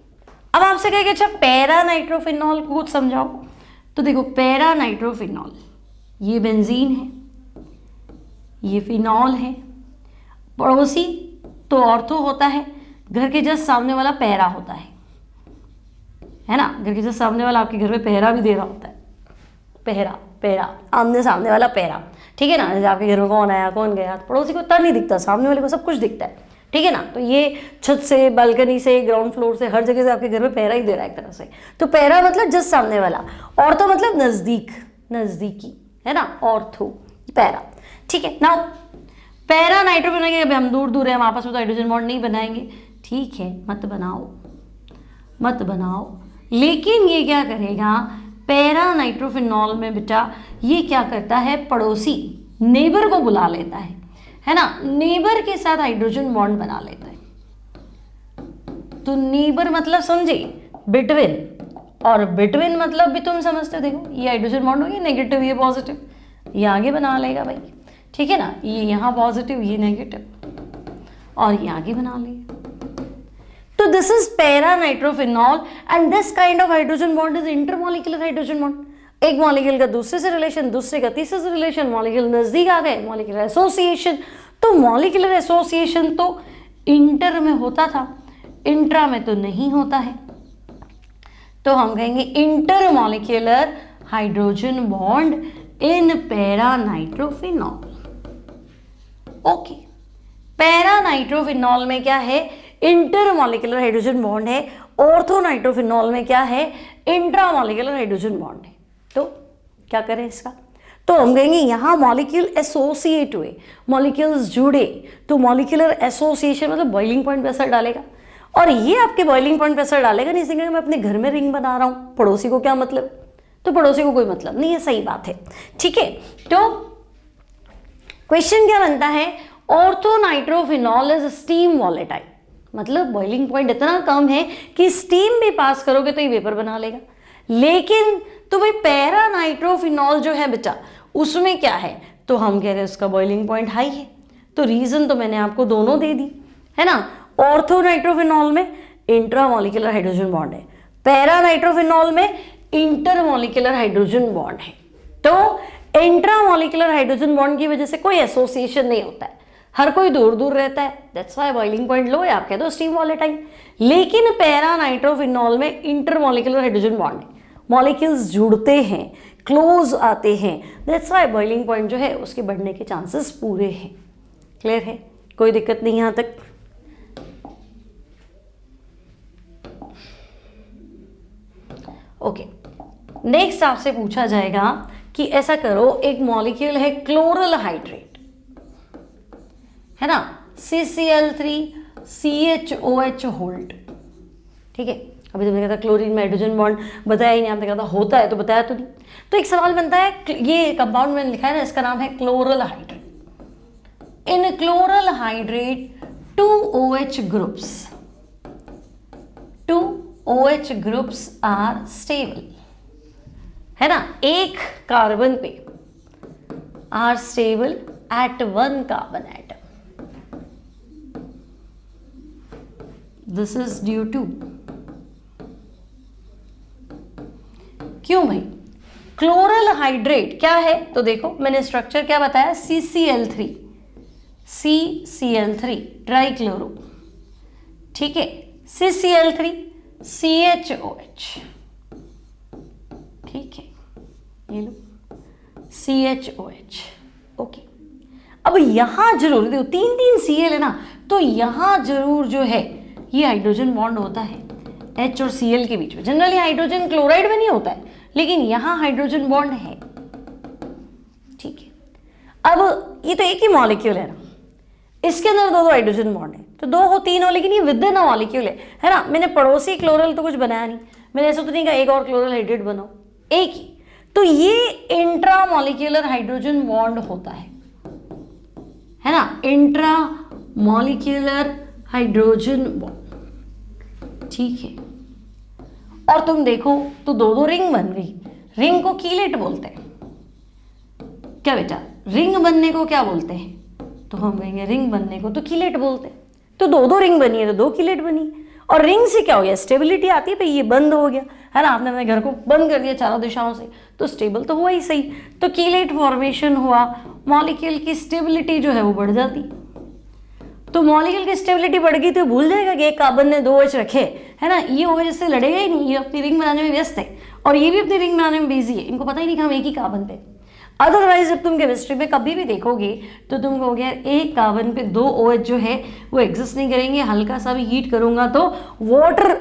अब आपसे कहेंगे अच्छा पैरा नाइट्रोफिनॉल को कुछ समझाओ, तो देखो पैरा नाइट्रोफिनॉल, ये बेंजीन है, ये फिनॉल है, पड़ोसी तो ऑर्थो होता है, घर के जस्ट सामने वाला पैरा होता है ना, घर के जस्ट सामने वाला आपके घर में पहरा भी दे रहा होता है, पहरा पहरा आमने सामने वाला पहरा, ठीक है ना। जैसे आपके घर में कौन आया कौन गया, पड़ोसी को इतना नहीं दिखता, सामने वाले को सब कुछ दिखता है, ठीक है ना। तो ये छत से, बालकनी से, ग्राउंड फ्लोर से, हर जगह से आपके घर में पहरा ही दे रहा है एक तरह से। तो पहरा मतलब जस्ट सामने वाला, ऑर्थो मतलब नजदीक, नजदीकी, है ना, ऑर्थो पैरा, ठीक है ना। पैरा नाइट्रोफिनॉल के हम दूर दूर है, हम आपस में तो हाइड्रोजन बॉन्ड नहीं बनाएंगे, ठीक है, मत बनाओ मत बनाओ। लेकिन ये क्या करेगा, पैरा नाइट्रोफिनॉल में बेटा ये क्या करता है, पड़ोसी नेबर को बुला लेता है ना, नेबर के साथ हाइड्रोजन बॉन्ड बना लेता है। तो नेबर मतलब समझे बिटवीन, और बिटवीन मतलब भी तुम समझते हो, देखो ये हाइड्रोजन बॉन्ड हो गया नेगेटिव, ये पॉजिटिव, ये आगे बना लेगा भाई, ठीक है ना, ये यहाँ पॉजिटिव ये नेगेटिव, और ये आगे बना लेगा। तो this is para nitrophenol and this kind of hydrogen bond is intermolecular hydrogen bond. एक मॉलिक्यूल का दूसरे से रिलेशन, दूसरे का तीसरे से रिलेशन, मॉलिक्यूल नजदीक आ गए, मॉलिक्यूलर एसोसिएशन। तो मॉलिक्यूलर एसोसिएशन तो इंटर में होता था, इंट्रा में तो नहीं होता है, तो हम कहेंगे intermolecular hydrogen bond in para nitrophenol. Okay, para nitrophenol में क्या है, इंटरमॉलिक्यूलर हाइड्रोजन बॉन्ड है, ऑर्थोनाइट्रोफिनॉल में क्या है, इंट्रामॉलिक्यूलर हाइड्रोजन बॉन्ड है। तो क्या करें इसका, तो हम कहेंगे यहाँ मॉलिक्यूल एसोसिएट हुए, मॉलिक्यूल्स जुड़े, तो मॉलिक्यूलर एसोसिएशन मतलब बॉइलिंग पॉइंट पे असर डालेगा, और ये आपके बॉइलिंग पॉइंट पे असर डालेगा नहीं, इसलिए मैं अपने घर में रिंग बना रहा हूँ, पड़ोसी को क्या मतलब, तो पड़ोसी को कोई मतलब नहीं है, सही बात है, ठीक है। तो क्वेश्चन क्या बनता है, ऑर्थोनाइट्रोफिनॉल इज स्टीम वॉलेटाइल, मतलब बॉइलिंग पॉइंट इतना कम है कि स्टीम भी पास करोगे तो ये वेपर बना लेगा। लेकिन तो भाई पैरा नाइट्रोफिनॉल जो है बेटा उसमें क्या है, तो हम कह रहे हैं उसका बॉइलिंग पॉइंट हाई है। तो रीजन तो मैंने आपको दोनों दे दी है ना, ऑर्थोनाइट्रोफिनॉल में इंट्रामॉलिक्यूलर हाइड्रोजन बॉन्ड है, पैरा नाइट्रोफिनॉल में इंटरमॉलिक्यूलर हाइड्रोजन बॉन्ड है। तो इंट्रामॉलिक्यूलर हाइड्रोजन बॉन्ड की वजह से कोई एसोसिएशन नहीं होता है, हर कोई दूर दूर रहता है, दैट्स व्हाई बॉइलिंग पॉइंट लो है, आप कह दो स्टीम वॉलेटाइल। लेकिन पैरा नाइट्रोफिनॉल में इंटरमॉलिक्यूलर हाइड्रोजन बॉन्ड है, मॉलिक्यूल्स जुड़ते हैं, क्लोज आते हैं, दैट्स व्हाई बॉइलिंग पॉइंट जो है उसके बढ़ने के चांसेस पूरे हैं। क्लियर है, कोई दिक्कत नहीं यहाँ तक। ओके, नेक्स्ट आपसे पूछा जाएगा कि ऐसा करो, एक मॉलिक्यूल है क्लोरल हाइड्रेट, है ना, CCl3CHOH होल्ड, ठीक है। अभी तुमने कहा था क्लोरीन में हाइड्रोजन बॉन्ड, बताया ही नहीं, आपने कहा था होता है तो बताया तो नहीं। तो एक सवाल बनता है, ये कंपाउंड मैंने लिखा है ना, इसका नाम है chloral hydrate. In chloral hydrate 2 OH groups are stable, है ना, एक कार्बन पे are stable at 1 carbon atom. This is due to, क्यों भाई, क्लोरल हाइड्रेट क्या है, तो देखो मैंने स्ट्रक्चर क्या बताया, CCl3 ट्राइक्लोरो, ठीक है, CCl3 CHOH, ठीक है, ये लो CHOH, ओके। अब यहां जरूर देखो 3 Cl है ना, तो यहां जरूर जो है ये हाइड्रोजन बॉन्ड होता है H और Cl के बीच में। जनरली हाइड्रोजन क्लोराइड में नहीं होता है, लेकिन यहां हाइड्रोजन बॉन्ड है, ठीक है। अब ये तो एक ही मॉलिक्यूल है ना, इसके अंदर दो हाइड्रोजन बॉन्ड है, तो 2 हो 3 हो, लेकिन ये विद इन अ मॉलिक्यूल है ना। मैंने पड़ोसी क्लोरल तो कुछ बनाया नहीं, मैंने ऐसा तो नहीं कहा एक और क्लोरल हाइड्रेट बनाओ, एक ही। तो ये इंट्रा मॉलिक्यूलर हाइड्रोजन बॉन्ड होता है ना, इंट्रा मॉलिक्यूलर हाइड्रोजन बॉन्ड, ठीक है। और तुम देखो तो 2 रिंग बन गई, रिंग को कीलेट बोलते हैं क्या बेटा? रिंग बनने को क्या बोलते हैं? तो हम कहेंगे रिंग बनने को तो कीलेट बोलते हैं। तो 2 रिंग बनी है तो 2 कीलेट बनी, और रिंग से क्या हो गया? स्टेबिलिटी आती है भाई, ये बंद हो गया है ना, आपने अपने घर को बंद कर दिया चारों दिशाओं से, तो स्टेबल तो हुआ ही सही, तो कीलेट फॉर्मेशन हुआ, मॉलिक्यूल की स्टेबिलिटी जो है वो बढ़ जाती। तो मॉलिक्यूल की स्टेबिलिटी बढ़ गई तो भूल जाएगा कि एक कार्बन ने 2 OH रखे है ना, ये OH से लड़ेगा ही नहीं, ये अपनी रिंग बनाने में व्यस्त है और ये भी अपनी रिंग बनाने में बिजी है, इनको पता ही नहीं कि हम एक ही कार्बन पे। अदरवाइज जब तुम केमिस्ट्री में कभी भी देखोगे तो तुम कहोगे यार एक कार्बन पे 2 OH जो है वो एग्जिस्ट नहीं करेंगे, हल्का सा भी हीट करूंगा तो वाटर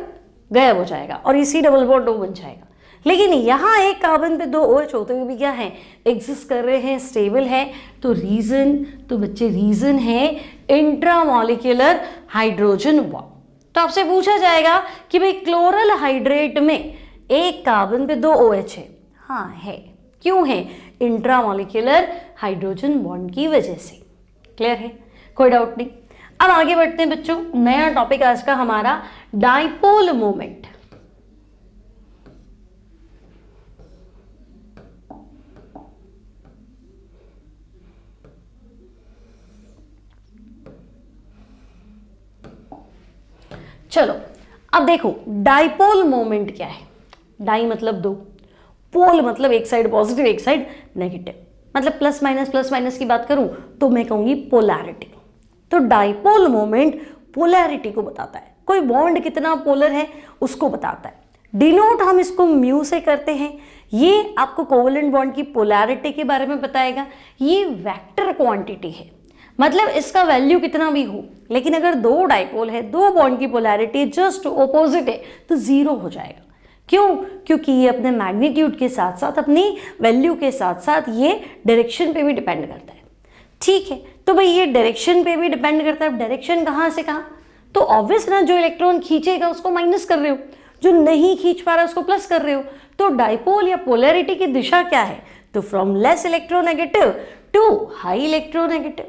गायब हो जाएगा और इसी डबल बॉन्ड O बन जाएगा। लेकिन यहाँ एक कार्बन पे 2 OH होते हुए भी क्या है? एग्जिस्ट कर रहे हैं, स्टेबल है। तो रीजन, तो बच्चे रीजन है इंट्रामॉलिक्यूलर हाइड्रोजन बॉन्ड। तो आपसे पूछा जाएगा कि भाई क्लोरल हाइड्रेट में एक कार्बन पे 2 OH है, हाँ है, क्यों है? इंट्रामॉलिक्यूलर हाइड्रोजन बॉन्ड की वजह से। क्लियर है, कोई डाउट नहीं। अब आगे बढ़ते हैं बच्चों, नया टॉपिक आज का हमारा डाइपोल मोमेंट। चलो अब देखो डाइपोल मोमेंट क्या है। डाई मतलब 2, पोल मतलब एक साइड पॉजिटिव एक साइड नेगेटिव, मतलब प्लस माइनस की बात करूं तो मैं कहूंगी पोलैरिटी। तो डाइपोल मोमेंट पोलैरिटी को बताता है, कोई बॉन्ड कितना पोलर है उसको बताता है। डिनोट हम इसको म्यू से करते हैं, ये आपको कोवेलेंट बॉन्ड की पोलैरिटी के बारे में बताएगा। ये वेक्टर क्वांटिटी है, मतलब इसका वैल्यू कितना भी हो, लेकिन अगर 2 डाइपोल है, 2 बॉन्ड की पोलैरिटी जस्ट ऑपोजिट है तो 0 हो जाएगा। क्यों? क्योंकि ये अपने मैग्नीट्यूड के साथ साथ अपनी वैल्यू के साथ साथ ये डायरेक्शन पे भी डिपेंड करता है। ठीक है, तो भाई ये डायरेक्शन पे भी डिपेंड करता है। डायरेक्शन कहाँ से कहाँ? तो ऑब्वियस ना, जो इलेक्ट्रॉन खींचेगा उसको माइनस कर रहे हो, जो नहीं खींच पा रहा है उसको प्लस कर रहे हो। तो डाइपोल या पोलैरिटी की दिशा क्या है? तो from less electronegative to high electronegative.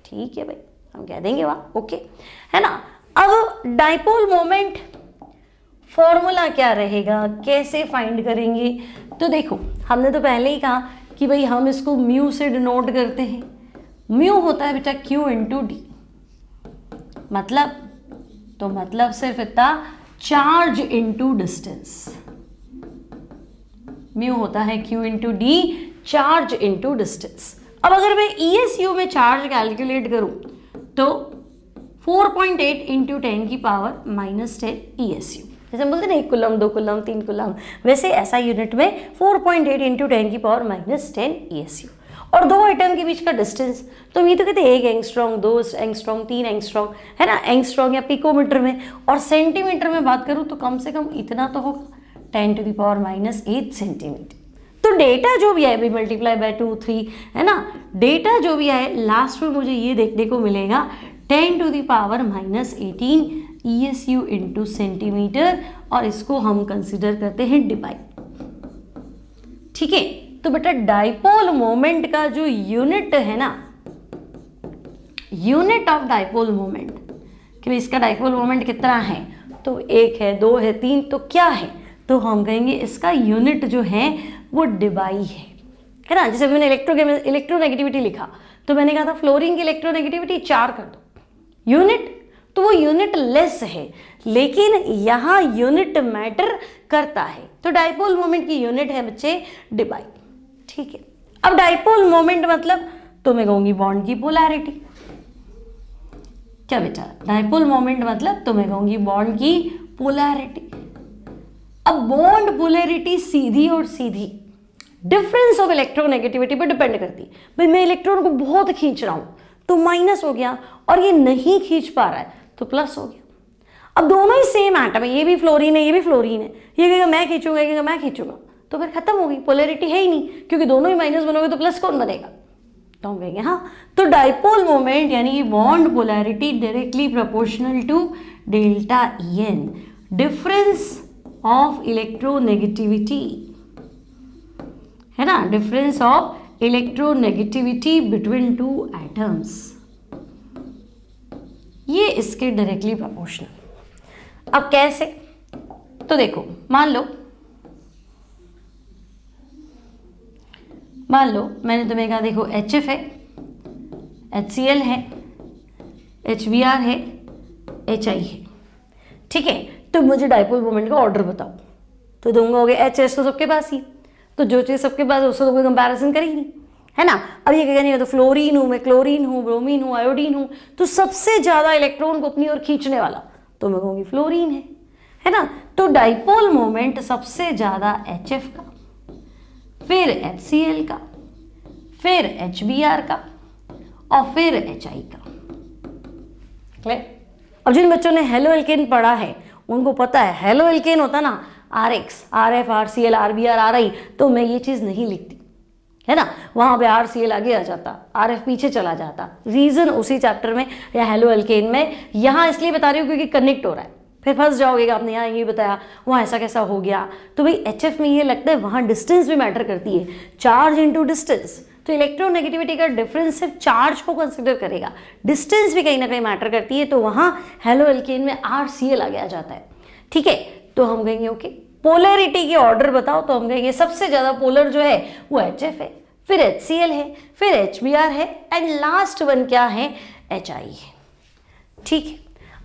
ठीक है भाई, हम कह देंगे वाह, ओके है ना। अब डाइपोल मोमेंट फॉर्मूला क्या रहेगा, कैसे फाइंड करेंगे? तो देखो हमने तो पहले ही कहा कि भाई हम इसको म्यू से डिनोट करते हैं। म्यू होता है बेटा Q इंटू डी, मतलब तो मतलब सिर्फ इतना चार्ज इंटू डिस्टेंस। म्यू होता है Q into D, charge into distance. अब अगर मैं ESU में चार्ज कैलकुलेट करूं तो 4.8 इंटू 10 की पावर -10 ESU। जैसे हम बोलते हैं ना 1 कूलम 2 कूलम 3 कूलम, वैसे ऐसा यूनिट में 4.8 इंटू 10 की पावर -10 ESU। और 2 एटम के बीच का डिस्टेंस, तो हम ये तो कहते हैं 1 एंगस्ट्रॉम, 2 एंगस्ट्रॉम, 3 एंगस्ट्रॉम, है ना, एंगस्ट्रॉम या पिकोमीटर में। और सेंटीमीटर में बात करूं तो कम से कम इतना तो होगा, 10 टू द पावर -8 सेंटीमीटर। तो डेटा जो भी आए, मल्टीप्लाई बाय 2 3, है ना, डेटा जो भी आए लास्ट में मुझे ये देखने को मिलेगा 10 to the power -18 ESU into centimetre, और इसको हम कंसिडर करते हैं डिवाइड। ठीक है, तो बेटा डाइपोल मोमेंट का जो यूनिट है ना, यूनिट ऑफ डाइपोल मोमेंट, कि इसका डाइपोल मोमेंट कितना है, तो 1 है 2 है 3, तो क्या है? तो हम कहेंगे इसका यूनिट जो है वो डिबाई है ना। जैसे मैंने इलेक्ट्रोनेगेटिविटी लिखा तो मैंने कहा था फ्लोरीन की इलेक्ट्रोनेगेटिविटी 4 कर दो, यूनिट तो वो यूनिट लेस है, लेकिन यहाँ यूनिट मैटर करता है। तो डाइपोल मोमेंट की यूनिट है बच्चे डिबाई। ठीक है, अब डाइपोल मोमेंट मतलब तो मैं कहूंगी बॉन्ड की पोलैरिटी। क्या बेटा? डाइपोल मोमेंट मतलब तो मैं कहूंगी बॉन्ड की पोलैरिटी। अब बॉन्ड पोलैरिटी सीधी और सीधी डिफरेंस ऑफ इलेक्ट्रोनेगेटिविटी पर डिपेंड करती है। भाई मैं इलेक्ट्रॉन को बहुत खींच रहा हूं तो माइनस हो गया, और ये नहीं खींच पा रहा है तो प्लस हो गया। अब दोनों ही सेम एटम है, ये भी फ्लोरीन है, ये भी फ्लोरीन है, ये कहेगा मैं खींचूंगा, ये कहेगा मैं खींचूंगा, तो फिर खत्म हो गई, पोलैरिटी है ही नहीं, क्योंकि दोनों ही माइनस बनोगे तो प्लस कौन बनेगा? तो हम कहेंगे हाँ, तो डाइपोल मोमेंट यानी कि bond polarity directly proportional to delta EN, difference of electronegativity, है ना, difference of electronegativity between two atoms, ये इसके डायरेक्टली प्रोपोर्शनल। अब कैसे? तो देखो, मान लो मैंने तुम्हें कहा देखो HF है, HCl है, HBr है, HI है, ठीक है, तो मुझे डाइपोल मोमेंट का ऑर्डर बताओ। तो तुम कहोगे HS तो सबके पास ही, तो जो चीज़ सबके पास है उससे तो कोई कंपैरिजन करेगी नहीं, है ना। अब ये कहेगा नहीं मैं तो फ्लोरीन हूँ, मैं क्लोरीन हूँ, ब्रोमीन हूँ, आयोडीन हूँ, तो सबसे ज़्यादा इलेक्ट्रॉन को अपनी ओर खींचने वाला तो मैं कहूँगी फ्लोरीन है ना। तो डाइपोल मोमेंट सबसे ज़्यादा HF का, फिर HCl का, फिर HBr का, और फिर HI का। क्लियर? अब जिन बच्चों ने हेलो एल्केन पढ़ा है उनको पता है हेलो एल्केन होता ना RX, RF, RCl, RBr, RI, तो मैं ये चीज़ नहीं लिखती, है ना, वहाँ पे RCl आगे आ जाता, RF पीछे चला जाता, रीज़न उसी चैप्टर में या हेलो एल्केन में, यहाँ इसलिए बता रही हूँ क्योंकि कनेक्ट हो रहा है, फिर फंस जाओगे आपने यहाँ ये बताया वहाँ ऐसा कैसा हो गया। तो भाई HF में ये लगता है वहाँ डिस्टेंस भी मैटर करती है, चार्ज इनटू डिस्टेंस, तो इलेक्ट्रोनेगेटिविटी का डिफरेंस सिर्फ चार्ज को कंसिडर करेगा, डिस्टेंस भी कहीं ना कहीं मैटर करती है, तो वहाँ हेलो एल्केन में RCl आगे आ जाता है, ठीक है। तो हम कहेंगे ओके पोलैरिटी के ऑर्डर बताओ, तो हम कहेंगे सबसे ज़्यादा पोलर जो है वो HF है, फिर HCl है, फिर HBr है, एंड लास्ट वन क्या है? HI है, ठीक है।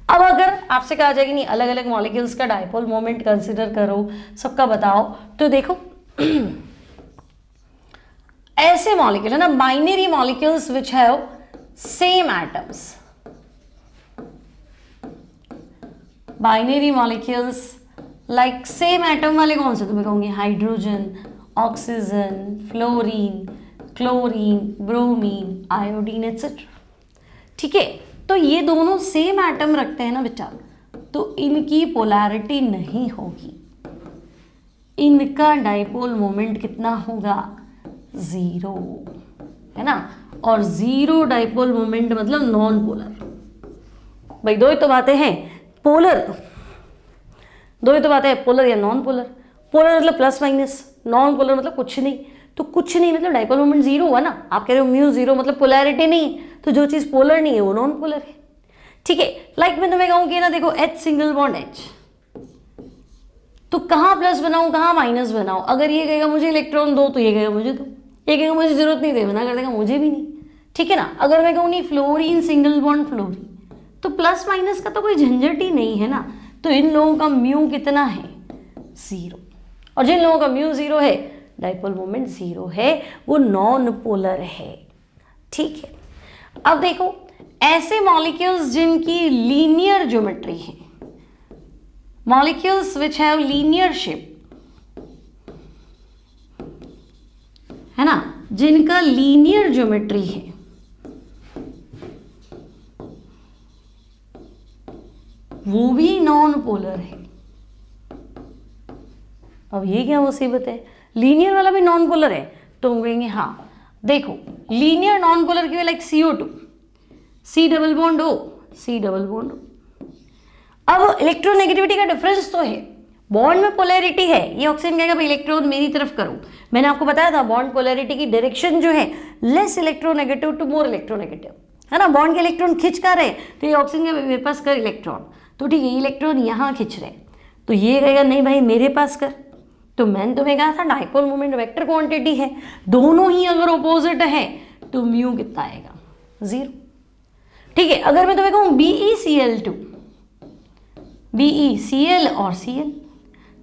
अब अगर आपसे कहा जाए कि नहीं अलग अलग मॉलिक्यूल्स का डाइपोल मोमेंट कंसिडर करो, सबका बताओ, तो देखो ऐसे मॉलिक्यूल है ना, binary molecules which have same atoms, binary molecules like same atom वाले कौन से? तो मैं कहूँगी hydrogen, oxygen, fluorine, chlorine, bromine, iodine etcetera, ठीक है। तो ये दोनों सेम एटम रखते हैं ना बेटा, तो इनकी पोलैरिटी नहीं होगी, इनका डाइपोल मोमेंट कितना होगा? 0, है ना, और 0 डाइपोल मोमेंट मतलब नॉन पोलर। भाई दो ही तो बातें हैं, पोलर, दो ही तो बातें हैं, पोलर या नॉन पोलर। पोलर मतलब प्लस माइनस, नॉन पोलर मतलब कुछ नहीं, तो कुछ नहीं मतलब डाइपोल मोमेंट 0 हुआ ना। आप कह रहे हो म्यू 0 मतलब पोलैरिटी नहीं, तो जो चीज़ पोलर नहीं है वो नॉन पोलर है, ठीक है। लाइक मैं तुम्हें कहूँ कि ना देखो H सिंगल बॉन्ड H, तो कहाँ प्लस बनाऊँ कहाँ माइनस बनाऊँ? अगर ये कहेगा मुझे इलेक्ट्रॉन दो तो ये कहेगा मुझे दो, ये कहेगा मुझे जरूरत नहीं दे, मना कर देगा मुझे भी नहीं, ठीक है ना। अगर मैं कहूँ नहीं फ्लोरीन सिंगल बॉन्ड फ्लोरीन, तो प्लस माइनस का तो कोई झंझट ही नहीं है ना। तो इन लोगों का म्यू कितना है? 0, और जिन लोगों का म्यू 0 है डाइपोल मोमेंट 0 है, वो नॉन पोलर है, ठीक है। अब देखो ऐसे मॉलिक्यूल्स जिनकी लीनियर ज्योमेट्री है, molecules which have linear shape, है ना, जिनका लीनियर ज्योमेट्री है, वो भी नॉन पोलर है। अब ये क्या मुसीबत है, लीनियर वाला भी नॉन पोलर है, तो हम कहेंगे हाँ देखो लीनियर नॉन पोलर की like CO2, C double bond O, C double bond O। अब इलेक्ट्रोनेगेटिविटी का डिफरेंस तो है, बॉन्ड में पोलैरिटी है, ये ऑक्सीजन कहेगा भाई इलेक्ट्रॉन मेरी तरफ करो। मैंने आपको बताया था बॉन्ड पोलैरिटी की डायरेक्शन जो है less electronegative to more electronegative, है ना। बॉन्ड के इलेक्ट्रॉन खिंच कर रहे तो ये ऑक्सीजन के मेरे पास कर इलेक्ट्रॉन, तो ठीक है इलेक्ट्रॉन यहाँ खिंच रहे, तो ये कहेगा नहीं भाई मेरे पास कर। तो मैंने तुम्हें कहा था डाइपोल मोमेंट वेक्टर क्वांटिटी है, दोनों ही अगर ऑपोजिट है तो म्यू कितना आएगा? 0, ठीक है। अगर मैं तुम्हें कहूँ BeCl2, BeCl और Cl,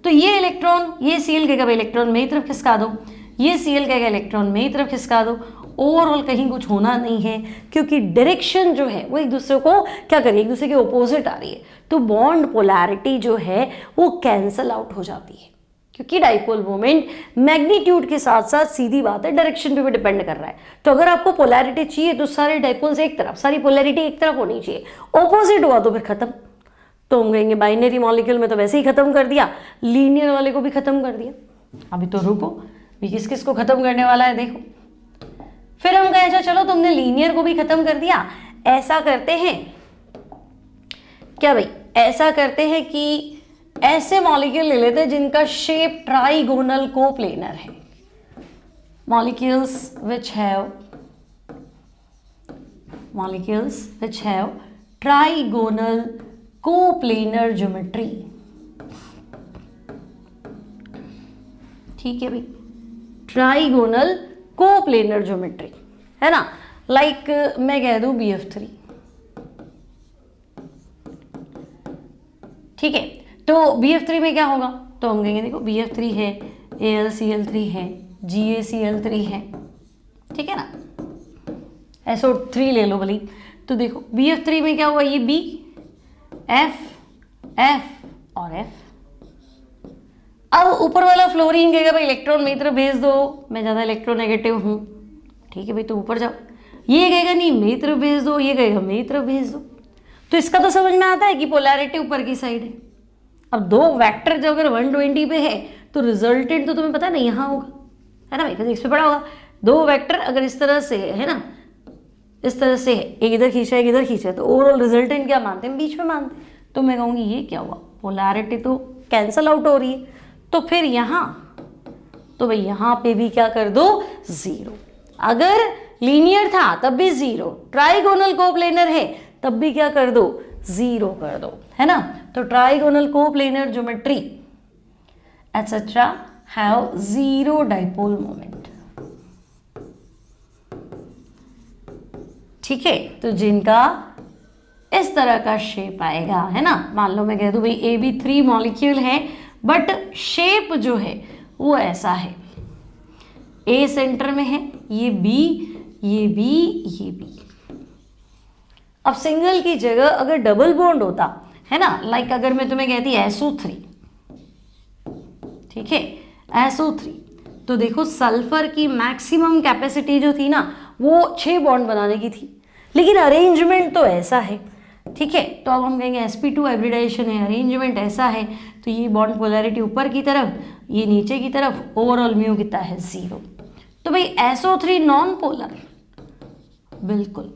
तो ये इलेक्ट्रॉन, ये Cl कहेगा भाई इलेक्ट्रॉन मेरी तरफ खिसका दो, ये Cl कहेगा इलेक्ट्रॉन मेरी तरफ खिसका दो, ओवरऑल कहीं कुछ होना नहीं है, क्योंकि डायरेक्शन जो है वो एक दूसरे को क्या करिए, एक दूसरे के ऑपोजिट आ रही है, तो बॉन्ड पोलैरिटी जो है वो कैंसल आउट हो जाती है, क्योंकि डाइपोल मोमेंट मैग्नीट्यूड के साथ साथ सीधी बात है डायरेक्शन पे भी डिपेंड कर रहा है। तो अगर आपको पोलैरिटी चाहिए तो सारे डाइपोल्स एक तरफ, सारी पोलैरिटी एक तरफ होनी चाहिए, ऑपोजिट हुआ तो फिर खत्म। तो हम कहेंगे बाइनरी मॉलिक्यूल में तो वैसे ही खत्म कर दिया, लीनियर वाले को भी खत्म कर दिया। अभी तो रुको, भी किस किस को खत्म करने वाला है देखो। फिर हम कहें अच्छा चलो तुमने लीनियर को भी खत्म कर दिया, ऐसा करते हैं क्या भाई, ऐसा करते हैं कि ऐसे मॉलिक्यूल ले लेते हैं जिनका शेप ट्राइगोनल कोप्लेनर है, molecules which have trigonal coplanar geometry. ठीक है भाई, ट्राइगोनल कोप्लेनर ज्योमेट्री है ना, लाइक मैं कह दूं BF3। ठीक है, तो BF3 में क्या होगा, तो हम कहेंगे देखो BF3 है, AlCl3 है, GaCl3 है, ठीक है ना, SO3 ले लो भली। तो देखो BF3 में क्या हुआ, ये B, F, F और F। अब ऊपर वाला फ्लोरीन कहेगा भाई इलेक्ट्रॉन मेरी तरफ भेज दो, मैं ज़्यादा इलेक्ट्रोनेगेटिव हूँ, ठीक है भाई, तो ऊपर जाओ। ये कहेगा नहीं मेरी तरफ भेज दो, ये कहेगा मेरी तरफ भेज दो। तो इसका तो समझ में आता है कि पोलैरिटी ऊपर की साइड है। अब दो वेक्टर जब अगर 120 पे है तो रिजल्टेंट तो तुम्हें पता है ना यहाँ होगा, है ना भाई, फिजिक्स पे पढ़ा होगा। दो वेक्टर अगर इस तरह से है ना, इस तरह से है, एक इधर खींचा एक इधर खींचा, तो ओवरऑल रिजल्टेंट क्या मानते हैं, बीच में मानते हैं। तो मैं कहूँगी ये क्या हुआ, पोलैरिटी तो कैंसल आउट हो रही है, तो फिर यहाँ, तो भाई यहाँ पे भी क्या कर दो, जीरो। अगर लीनियर था तब भी जीरो, ट्राइगोनल कोप्लेनर है तब भी क्या कर दो, जीरो कर दो, है ना। तो trigonal coplanar geometry etcetera have zero dipole moment. ठीक है, तो जिनका इस तरह का शेप आएगा, है ना, मान लो मैं कह दूं भाई AB3 मॉलिक्यूल है, बट शेप जो है वो ऐसा है, A सेंटर में है, ये B, ये B, ये B। अब सिंगल की जगह अगर डबल बॉन्ड होता है ना, लाइक अगर मैं तुम्हें कहती SO3, ठीक है, SO3, तो देखो सल्फर की मैक्सिमम कैपेसिटी जो थी ना वो 6 बॉन्ड बनाने की थी, लेकिन अरेंजमेंट तो ऐसा है, ठीक है। तो अब हम कहेंगे sp2 हाइब्रिडाइजेशन है, अरेंजमेंट ऐसा है, तो ये बॉन्ड पोलैरिटी ऊपर की तरफ, ये नीचे की तरफ, ओवरऑल म्यू कितना है, जीरो। तो भाई SO3 नॉन पोलर, बिल्कुल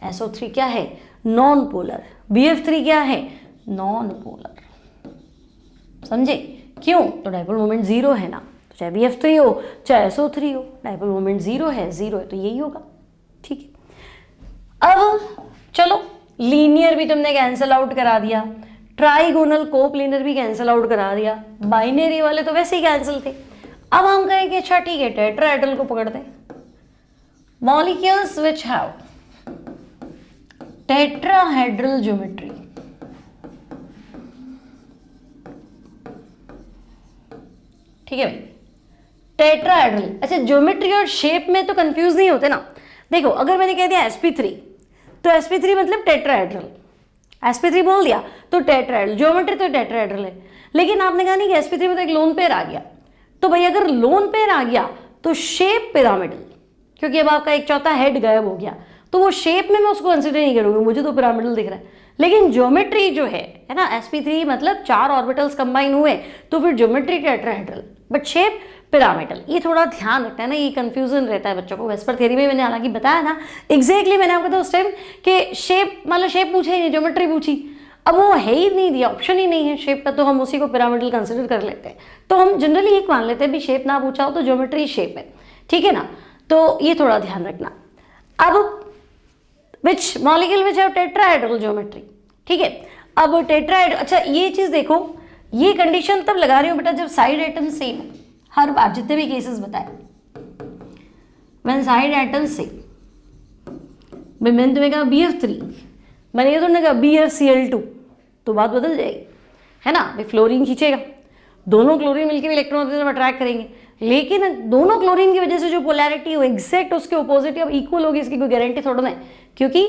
SO3 क्या है, नॉन पोलर। BF3 क्या है, नॉन पोलर, समझे क्यों, तो डाइपोल मोमेंट जीरो है ना, तो चाहे BF3 हो चाहे SO3 हो, डाइपोल मोमेंट जीरो है तो यही होगा। ठीक है, अब चलो लीनियर भी तुमने कैंसल आउट करा दिया, ट्राइगोनल कोप्लेनर भी कैंसल आउट करा दिया, बाइनरी वाले तो वैसे ही कैंसिल थे। अब हम कहें कि अच्छा ठीक है, टेट्राहेड्रल को पकड़ते हैं, molecules which have tetrahedral geometry. ठीक है भाई, टेट्राहेड्रल, अच्छा ज्योमेट्री और शेप में तो कंफ्यूज नहीं होते ना। देखो अगर मैंने कह दिया sp3, तो sp3 मतलब टेट्राहेड्रल, sp3 बोल दिया तो टेट्राहेड्रल, ज्योमेट्री तो टेट्राहेड्रल है। लेकिन आपने कहा नहीं कि sp3 में तो एक लोन पेयर आ गया, तो भाई अगर लोन पेयर आ गया तो शेप पिरामिडल, क्योंकि अब आपका एक चौथा हेड गायब हो गया, तो वो शेप में मैं उसको कंसिडर नहीं करूंगी, मुझे तो पिरामिडल दिख रहा है। लेकिन ज्योमेट्री जो है ना, sp3 मतलब 4 ऑर्बिटल्स कंबाइन हुए, तो फिर geometry tetrahedral but shape pyramidal. ये थोड़ा ध्यान रखना है ना, ये कंफ्यूजन रहता है बच्चों को। वेस्पर थ्योरी में मैंने हालांकि बताया ना एग्जैक्टली, मैंने आपको तो उस टाइम कि शेप मतलब शेप पूछा ही नहीं, ज्योमेट्री पूछी, अब वो है ही नहीं दिया, ऑप्शन ही नहीं है शेप का, तो हम उसी को पिरामिडल कंसिडर कर लेते हैं। तो हम जनरली एक मान लेते हैं भी शेप ना पूछा हो तो ज्योमेट्री शेप है, ठीक है ना। तो ये थोड़ा ध्यान रखना। अब which molecule which have tetrahedral geometry, ठीक है। अब टेट्राहेड, अच्छा ये चीज देखो, ये कंडीशन तब लगा रही हूँ बेटा जब साइड एटम सेम, हर बार जितने भी केसेस बताए, व्हेन साइड एटम सेम। मैंने तुम्हें कहा BF3, मैंने तुमने कहा BFCl2, तो बात बदल जाएगी, है ना भाई। फ्लोरीन खींचेगा, दोनों क्लोरीन मिलकर भी इलेक्ट्रॉन की तरफ अट्रैक्ट करेंगे, लेकिन दोनों क्लोरीन की वजह से जो पोलैरिटी हो एग्जैक्ट उसके ऑपोजिट अब इक्वल होगी, इसकी कोई गारंटी थोड़ा ना है, क्योंकि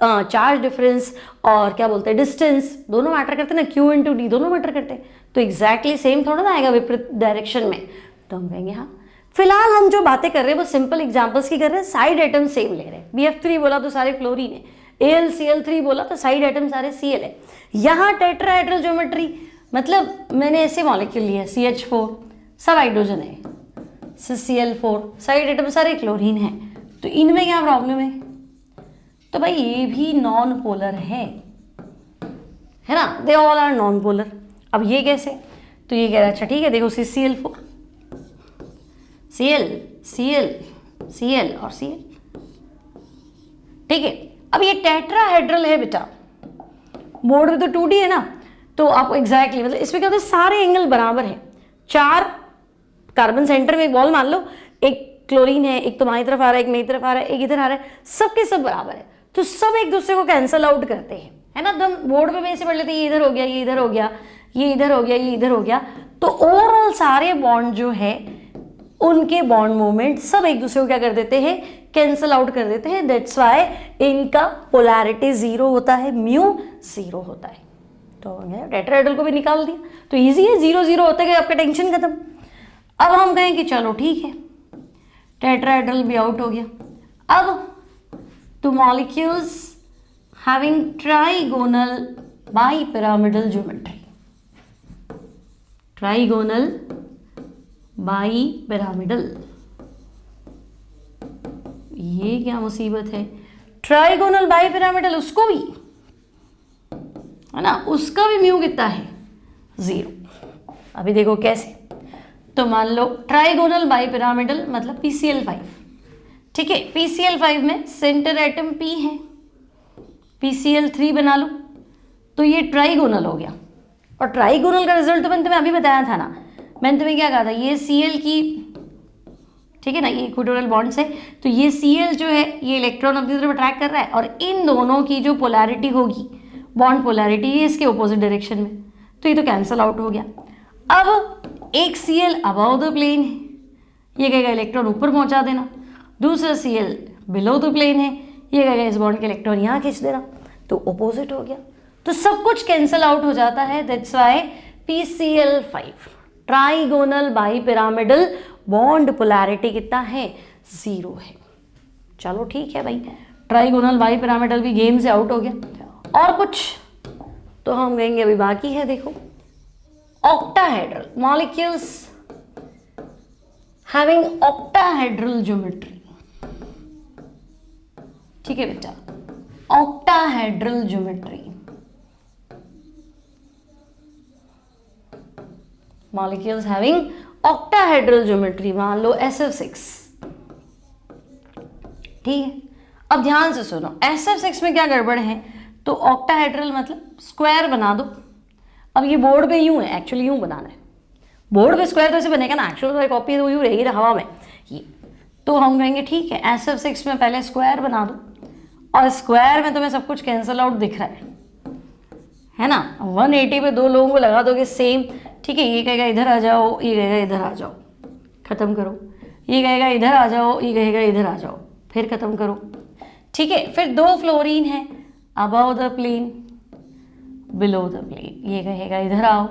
चार्ज डिफरेंस और क्या बोलते हैं डिस्टेंस दोनों मैटर करते हैं ना, Q इंटू डी दोनों मैटर करते हैं, तो एग्जैक्टली सेम थोड़ा ना आएगा विपरीत डायरेक्शन में, तो हम कहेंगे हाँ। फिलहाल हम जो बातें कर रहे हैं वो सिंपल एग्जांपल्स की कर रहे हैं, साइड एटम सेम ले रहे हैं, BF3 बोला तो सारे फ्लोरीन है, AlCl3 बोला तो साइड एटम सारे Cl है। यहाँ टेट्राहेड्रल ज्योमेट्री मतलब मैंने ऐसे मॉलिक्यूल लिया CH4 सब हाइड्रोजन है, Cl4 साइड एटम सारे क्लोरीन है, तो इनमें क्या प्रॉब्लम है, तो भाई ये भी नॉन पोलर है ना, they all are non polar. अब ये कैसे, तो ये कह रहा है अच्छा ठीक है देखो Cl4 Cl Cl Cl और Cl, ठीक है। अब ये टेट्राहेड्रल है बेटा, मोड में तो 2D है ना, तो आपको एग्जैक्टली मतलब इसमें क्या होता है सारे एंगल बराबर है, 4 कार्बन सेंटर में एक बॉल मान लो, एक क्लोरीन है, एक तुम्हारी तरफ आ रहा है, एक मेरी तरफ आ रहा है, एक इधर आ रहा है, सबके सब बराबर है, तो सब एक दूसरे को कैंसल आउट करते हैं, है ना। तो हम बोर्ड में ऐसे पढ़ लेते हैं ये इधर हो गया, ये इधर हो गया, ये इधर हो गया, ये इधर हो गया, तो ओवरऑल सारे बॉन्ड जो है उनके बॉन्ड मूवमेंट सब एक दूसरे को क्या कर देते हैं, कैंसल आउट कर देते हैं, दैट्स व्हाई इनका पोलैरिटी 0 होता है, म्यू 0 होता है। तो टेट्राहेड्रल को भी निकाल दिया, तो इजी है, 0 0 होते गए आपका टेंशन खत्म। अब हम कहें कि चलो ठीक है टेट्राहेड्रल भी आउट हो गया, अब तो molecules having trigonal bipyramidal geometry, trigonal bipyramidal, ये क्या मुसीबत है, ट्राइगोनल बाइपिरामिडल उसको भी है ना, उसका भी म्यू कितना है 0। अभी देखो कैसे, तो मान लो ट्राइगोनल बाइपिरामिडल मतलब PCl5, ठीक है, PCl5 में सेंटर एटम P है, PCl3 बना लो, तो ये ट्राइगोनल हो गया। और ट्राइगोनल का रिजल्ट तो मैंने तुम्हें अभी बताया था ना, मैंने तुम्हें क्या कहा था, ये Cl की, ठीक है ना, ये इक्वेटोरियल बॉन्ड्स है, तो ये Cl जो है ये इलेक्ट्रॉन अपनी तरफ अट्रैक्ट कर रहा है, और इन दोनों की जो पोलैरिटी होगी बॉन्ड पोलैरिटी ये इसके ऑपोजिट डायरेक्शन में, तो ये तो कैंसल आउट हो गया। अब एक Cl अबव द प्लेन है, ये कहेगा इलेक्ट्रॉन ऊपर पहुंचा देना, दूसरा Cl बिलो द प्लेन है, ये कहेगा इस बॉन्ड के इलेक्ट्रॉन यहाँ खींच देना, तो ऑपोजिट हो गया, तो सब कुछ कैंसल आउट हो जाता है, that's why PCl5 trigonal bipyramidal bond polarity कितना है 0 है। चलो ठीक है भाई, ट्राइगोनल बाइपिरामिडल भी गेम से आउट हो गया। और कुछ तो हम कहेंगे अभी बाकी है, देखो octahedral molecules having octahedral geometry, ठीक है बेटा, octahedral geometry, molecules having octahedral geometry, मान लो SF6, ठीक है। अब ध्यान से सुनो, SF6 में क्या गड़बड़ है, तो ऑक्टाहेड्रल मतलब स्क्वायर बना दो। अब ये बोर्ड पे यूं है, एक्चुअली यूं बनाना है, बोर्ड पे स्क्वायर तो ऐसे बनेगा ना, एक्चुअल तो कॉपी तो यूं रहेगी ना हवा में ये, तो हम कहेंगे ठीक है SF6 में पहले स्क्वायर बना दो, और स्क्वायर में तुम्हें सब कुछ कैंसल आउट दिख रहा है ना, 180 पे दो लोगों को लगा दोगे सेम, ठीक है, ये कहेगा इधर आ जाओ, ये कहेगा इधर आ जाओ, खत्म करो, ये कहेगा इधर आ जाओ, ये कहेगा इधर आ जाओ, फिर खत्म करो, ठीक है। फिर 2 फ्लोरीन है, above the plane below the plane, ये कहेगा इधर आओ,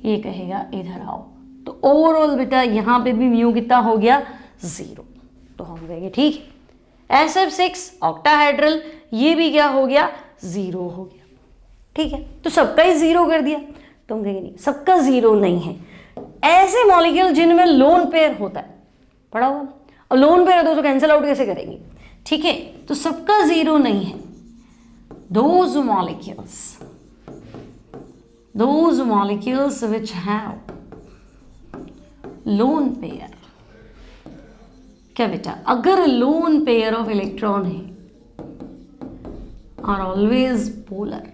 ये कहेगा इधर आओ, तो ओवरऑल बेटा यहाँ पे भी म्यू कितना हो गया 0, तो हम कहेंगे ठीक है SF6 ऑक्टाहेड्रल, ये भी क्या हो गया 0 हो गया, ठीक है। तो सबका ही 0 कर दिया, तो हम कहेंगे नहीं सबका 0 नहीं है, ऐसे मॉलिक्यूल जिनमें लोन पेयर होता है, पढ़ा होगा, और लोन पेयर है तो कैंसिल आउट कैसे करेंगे, ठीक है, तो सबका 0 नहीं है, those molecules which have lone pair, क्या बेटा, अगर लोन पेयर ऑफ इलेक्ट्रॉन है आर ऑलवेज पोलर,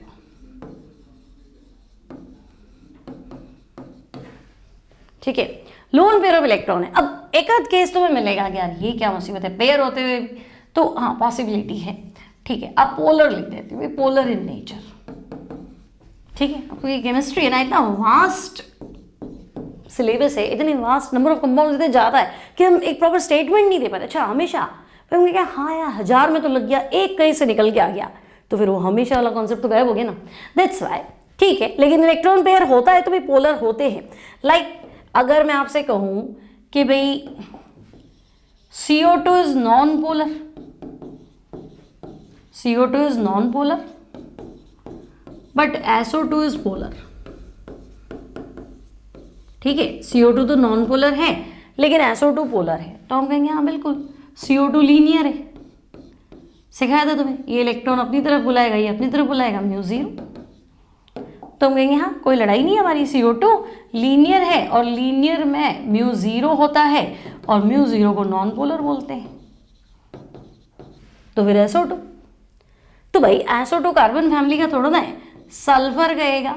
ठीक है, लोन पेयर ऑफ इलेक्ट्रॉन है। अब एक आध केस तुम्हें मिलेगा कि यार ये क्या मुसीबत है, पेयर होते हुए, तो हाँ पॉसिबिलिटी है, ठीक है, आप पोलर लिख देते हो, पोलर इन नेचर, ठीक है। आपको ये केमिस्ट्री है ना, इतना वास्ट सिलेबस है, इतने वास्ट नंबर ऑफ कंपाउंड्स इतने ज़्यादा है कि हम एक प्रॉपर स्टेटमेंट नहीं दे पाते। अच्छा हमेशा फिर हम क्या, हाँ यार 1000 में तो लग गया, एक कहीं से निकल के आ गया, तो फिर वो हमेशा वाला कॉन्सेप्ट तो गायब हो गया ना। दैट्स वाई, ठीक है, लेकिन इलेक्ट्रॉन पेयर होता है तो भी पोलर होते हैं। लाइक अगर मैं आपसे कहूँ कि भाई CO2 is non polar, CO2 is non polar but SO2 is polar, ठीक है, CO2 तो नॉन पोलर है लेकिन SO2 पोलर है, तो हम कहेंगे हाँ बिल्कुल CO2 लीनियर है। सिखाया था तुम्हें, ये इलेक्ट्रॉन अपनी तरफ बुलाएगा, ये अपनी तरफ बुलाएगा, म्यू जीरो, तो हम कहेंगे हाँ कोई लड़ाई नहीं है, हमारी CO2 लीनियर है और लीनियर में म्यू जीरो होता है और म्यू जीरो को नॉन पोलर बोलते हैं। तो फिर SO2, तो भाई SO2 कार्बन फैमिली का थोड़ा ना है, सल्फर कहेगा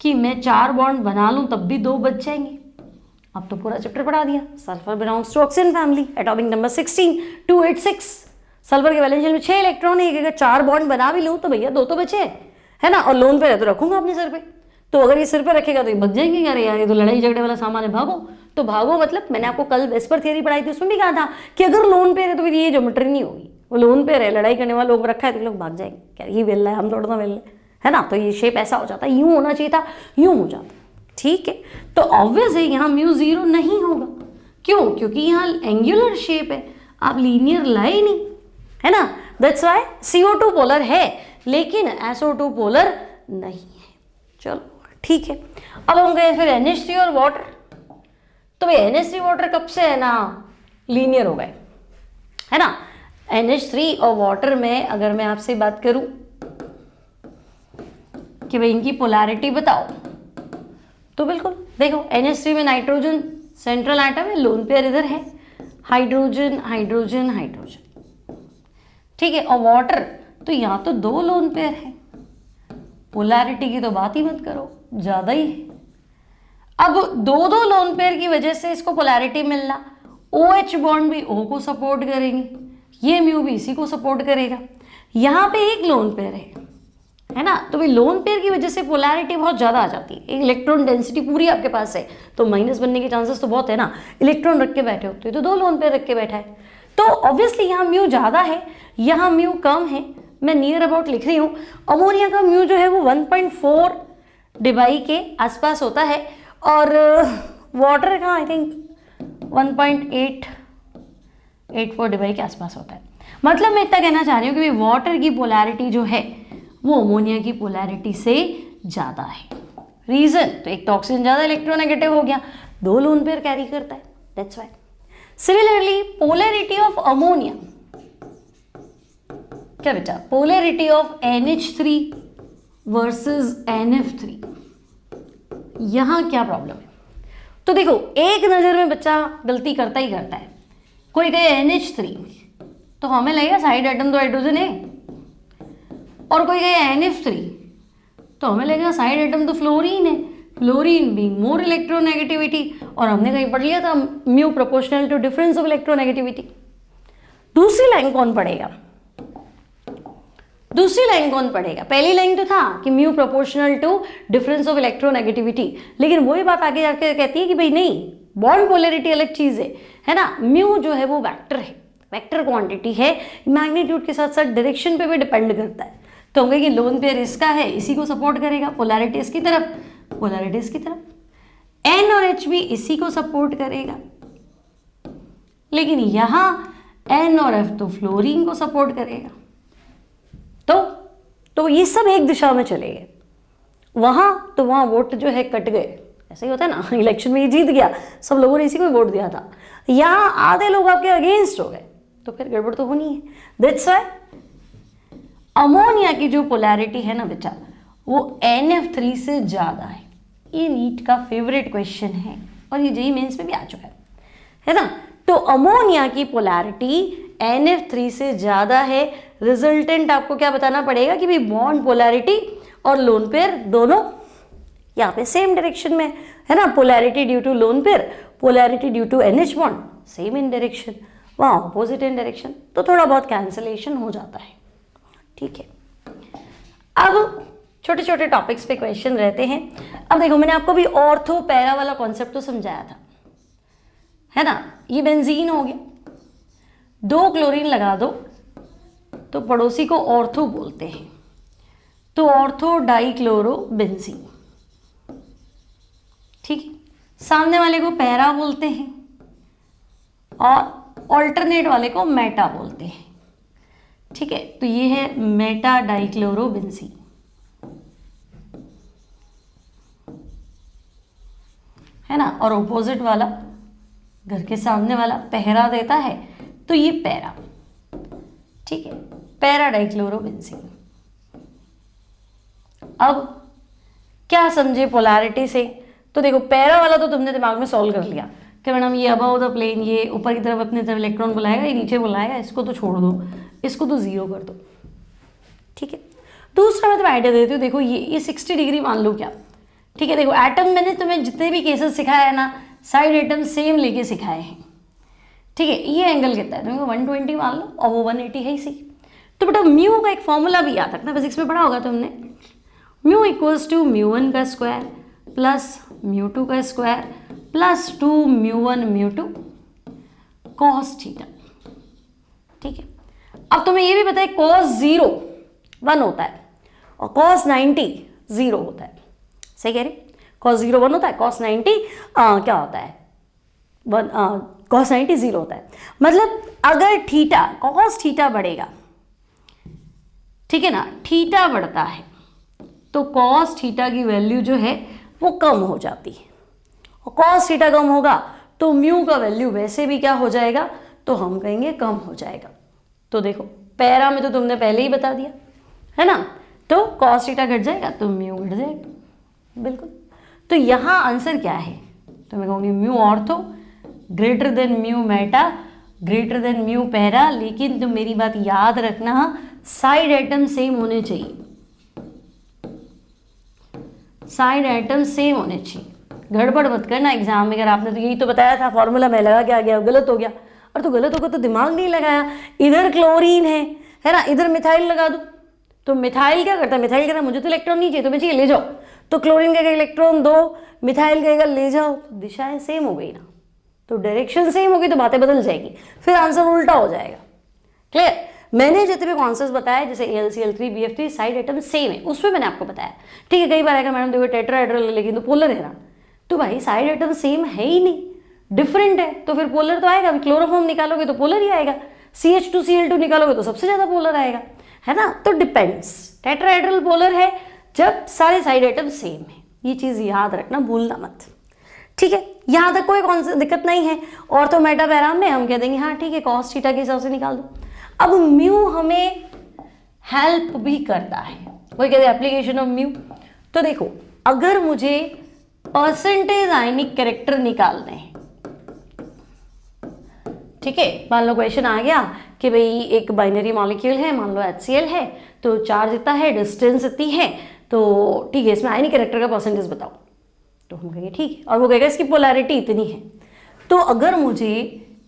कि मैं 4 बॉन्ड बना लूं तब भी 2 बच जाएंगे। अब तो पूरा चैप्टर पढ़ा दिया। Sulphur belongs to oxygen family, atomic number 16 286, sulphur के वैलेंस शेल में 6 इलेक्ट्रॉन है, अगर 4 बॉन्ड बना भी लूं तो भैया 2 तो बचे है ना, और लोन पे है तो रखूंगा अपने सर पे, तो अगर ये सिर पे रखेगा तो ये बच जाएंगे। अरे यार ये तो लड़ाई झगड़े वाला सामान है, भागो। तो भागो मतलब मैंने आपको कल वेस्पर थियरी पढ़ाई थी, उसमें भी कहा था कि अगर लोन पे है तो फिर ये ज्योमेट्री नहीं होगी, वो लोन पे है, लड़ाई करने वाला लोग रखा है तो लोग भाग जाएंगे, क्या ये वेल है, हम थोड़ा ना वेल है ना, तो ये शेप ऐसा हो जाता है, यूं होना चाहिए था, यूं हो जाता, ठीक है। तो ऑब्वियस है यहाँ म्यू जीरो नहीं होगा, क्यों, क्योंकि यहाँ एंगुलर शेप है, आप लीनियर लाए नहीं, है ना, दैट्स व्हाई CO2 पोलर है लेकिन SO2 पोलर नहीं है। चलो ठीक है, अब हम गए फिर NH3 और वाटर, तो भाई NH3 वाटर कब से है ना लीनियर हो गए, है ना। NH3 और वाटर में अगर मैं आपसे बात करूं कि भाई इनकी पोलैरिटी बताओ, तो बिल्कुल देखो NH3 में नाइट्रोजन सेंट्रल एटम है, लोन पेयर इधर है, हाइड्रोजन हाइड्रोजन हाइड्रोजन, ठीक है, और वाटर तो यहाँ तो 2 लोन पेयर है, पोलैरिटी की तो बात ही मत करो, ज्यादा ही है। अब 2 लोन पेयर की वजह से इसको पोलैरिटी मिलना, OH बॉन्ड भी O को सपोर्ट करेंगे, ये म्यू भी इसी को सपोर्ट करेगा, यहाँ पे एक लोन पेयर है ना, तो भाई लोन पेयर की वजह से पोलैरिटी बहुत ज़्यादा आ जाती है, एक इलेक्ट्रॉन डेंसिटी पूरी आपके पास है तो माइनस बनने के चांसेस तो बहुत है ना, इलेक्ट्रॉन रख के बैठे हो तो 2 लोन पेयर रख के बैठा है, तो ऑब्वियसली यहाँ म्यू ज़्यादा है, यहाँ म्यू कम है, मैं नियर अबाउट लिख रही हूँ। अमोनिया का म्यू जो है वो 1.4 डिबाई के आसपास होता है और वाटर का आई थिंक 1.884 डिबाई के आसपास होता है। मतलब मैं इतना कहना चाह रही हूँ कि वाटर की पोलैरिटी जो है वो अमोनिया की पोलैरिटी से ज़्यादा है। रीज़न तो एक तो ऑक्सीजन ज़्यादा इलेक्ट्रोनेगेटिव हो गया, 2 लोन पेयर कैरी करता है, that's why. Similarly polarity of ammonia, क्या बेटा, polarity of NH3 versus NF3, यहाँ क्या प्रॉब्लम है। तो देखो एक नज़र में बच्चा गलती करता ही करता है, कोई कहे NH3 तो हमें लगेगा साइड एटम तो हाइड्रोजन है, और कोई कहे NF3 तो हमें लगेगा साइड एटम तो फ्लोरीन है, फ्लोरीन बीइंग मोर इलेक्ट्रोनेगेटिविटी, और हमने कहीं पढ़ लिया था mu proportional to difference of electronegativity. दूसरी लाइन कौन पढ़ेगा, दूसरी लाइन कौन पढ़ेगा, पहली लाइन तो था कि mu proportional to difference of electronegativity, लेकिन वही बात आगे जाके कहती है कि भाई नहीं, बॉन्ड पोलैरिटी अलग चीज है ना, म्यू जो है वो वेक्टर है, वेक्टर क्वांटिटी है, मैग्नीट्यूड के साथ साथ डायरेक्शन पे भी डिपेंड करता है, तो हम कहेंगे लोन पेयर इसका है, इसी को सपोर्ट करेगा, पोलैरिटी इसकी तरफ, पोलैरिटी इसकी तरफ, N और H भी इसी को सपोर्ट करेगा, लेकिन यहाँ N और F तो फ्लोरीन को सपोर्ट करेगा, तो ये सब एक दिशा में चले गए, वहाँ तो वहाँ वोट जो है कट गए, ऐसे ही होता है ना, इलेक्शन में ये जीत गया, सब लोगों ने इसी को वोट दिया था, यहाँ आधे लोग आपके अगेंस्ट हो गए, तो फिर गड़बड़ तो होनी है। दैट्स व्हाई अमोनिया की जो पोलैरिटी है ना बेटा वो NF3 से ज़्यादा है, ये नीट का फेवरेट क्वेश्चन है और ये JEE मेंस में भी आ चुका है ना, तो अमोनिया की पोलैरिटी NF3 से ज़्यादा है, रिजल्टेंट आपको क्या बताना पड़ेगा कि भाई बॉन्ड पोलैरिटी और लोन पेयर दोनों यहाँ पे सेम डायरेक्शन में है ना, polarity due to lone pair, polarity due to NH bond same in direction, वहाँ ऑपोजिट इन डायरेक्शन, तो थोड़ा बहुत कैंसलेशन हो जाता है, ठीक है। अब छोटे छोटे टॉपिक्स पे क्वेश्चन रहते हैं। अब देखो मैंने आपको भी ऑर्थो पैरा वाला कॉन्सेप्ट तो समझाया था, है ना। ये बेंजीन हो गया, 2 क्लोरीन लगा दो तो पड़ोसी को ऑर्थो बोलते हैं, तो ऑर्थो डाइक्लोरो बेंजीन, ठीक है। सामने वाले को पैरा बोलते हैं और ऑल्टरनेट वाले को मेटा बोलते हैं, ठीक है। तो ये है मेटा डाइक्लोरो बेंजीन, है ना। और ऑपोजिट वाला घर के सामने वाला पहरा देता है तो ये पैरा, ठीक है, पैरा डाइक्लोरो बेंजीन। अब क्या समझे पोलैरिटी से, तो देखो पैरा वाला तो तुमने दिमाग में सॉल्व कर लिया कि मैडम ये अबव द प्लेन, ये ऊपर की तरफ अपनी तरफ इलेक्ट्रॉन बुलाएगा, ये नीचे बुलाएगा, इसको तो छोड़ दो, इसको तो 0 कर दो, ठीक है। दूसरा मैं तुम्हें आइडिया देती हूँ, देखो ये 60 डिग्री मान लो क्या, ठीक है। देखो एटम मैंने तुम्हें जितने भी केसेस सिखाया है ना, साइड एटम सेम लेके सिखाए हैं, ठीक है। ये एंगल कितना है, तुम्हें 120 मान लो और वो 180 है ही सही। तो बेटा म्यू का एक फॉर्मूला भी याद रखना, फिजिक्स में पढ़ा होगा तुमने, म्यू इक्वल्स टू μ1 का स्क्वायर प्लस μ2 का स्क्वायर प्लस 2 μ1 μ2 cos थीटा, ठीक है। अब तुम्हें ये भी पता है cos 0 1 होता है और cos 90 0 होता है, सही कह रहे। cos 0 1 होता है, cos 90 क्या होता है, cos 90 0 होता है। मतलब अगर थीटा cos थीटा बढ़ेगा, ठीक है ना, थीटा बढ़ता है तो cos थीटा की वैल्यू जो है वो कम हो जाती है, और cos थीटा कम होगा तो म्यू का वैल्यू वैसे भी क्या हो जाएगा, तो हम कहेंगे कम हो जाएगा। तो देखो पैरा में तो तुमने पहले ही बता दिया, है ना, तो cos थीटा घट जाएगा तो म्यू घट जाएगा, बिल्कुल। तो यहाँ आंसर क्या है, तो मैं कहूँगी mu ortho greater than mu Meta greater than mu para, लेकिन तुम मेरी बात याद रखना, साइड एटम सेम होने चाहिए, साइड एटम सेम होने चाहिए, गड़बड़ मत करना एग्जाम में। अगर आपने तो यही तो बताया था फॉर्मूला में लगा के आ गया, गलत हो गया, और तो गलत होगा तो दिमाग नहीं लगाया, इधर क्लोरीन है ना, इधर मिथाइल लगा दो, तो मिथाइल क्या करता है, मिथाइल कहता है मुझे तो इलेक्ट्रॉन नहीं चाहिए, तुम्हें चाहिए ले जाओ, तो क्लोरीन कहेगा इलेक्ट्रॉन दो, मिथाइल कहेगा ले जाओ, तो दिशाएं सेम हो गई ना, तो डायरेक्शन सेम होगी तो बातें बदल जाएगी, फिर आंसर उल्टा हो जाएगा। क्लियर। मैंने जितने भी कॉन्सेप्ट्स बताया जैसे AlCl3 BF3 side atom same है, उसमें मैंने आपको बताया, ठीक है। कई बार आएगा मैडम देखो टेट्राहेड्रल लेकिन तो पोलर है ना, तो भाई साइड एटम सेम है ही नहीं, डिफरेंट है, तो फिर पोलर तो आएगा। क्लोरोफॉर्म निकालोगे तो पोलर ही आएगा, CH2Cl2 निकालोगे तो सबसे ज्यादा पोलर आएगा, है ना। तो डिपेंड्स, टेट्राहेड्रल पोलर है जब सारे साइड एटम सेम है, ये चीज याद रखना, भूलना मत, ठीक है। यहाँ तक कोई दिक्कत नहीं है। ऑर्थो मेटा पैरा में हम कह देंगे हाँ ठीक है, cos थीटा के हिसाब से निकाल दो। अब म्यू हमें हेल्प भी करता है, कोई कहते हैं एप्लीकेशन ऑफ म्यू। तो देखो अगर मुझे परसेंटेज आयनिक कैरेक्टर निकालने हैं, ठीक है, मान लो क्वेश्चन आ गया कि भाई एक बाइनरी मॉलिक्यूल है, मान लो HCl है, तो चार्ज इतना है, डिस्टेंस इतनी है, तो ठीक है इसमें आयनिक कैरेक्टर का परसेंटेज बताओ, तो हम कहेंगे ठीक है, और वो कहेगा इसकी पोलैरिटी इतनी है। तो अगर मुझे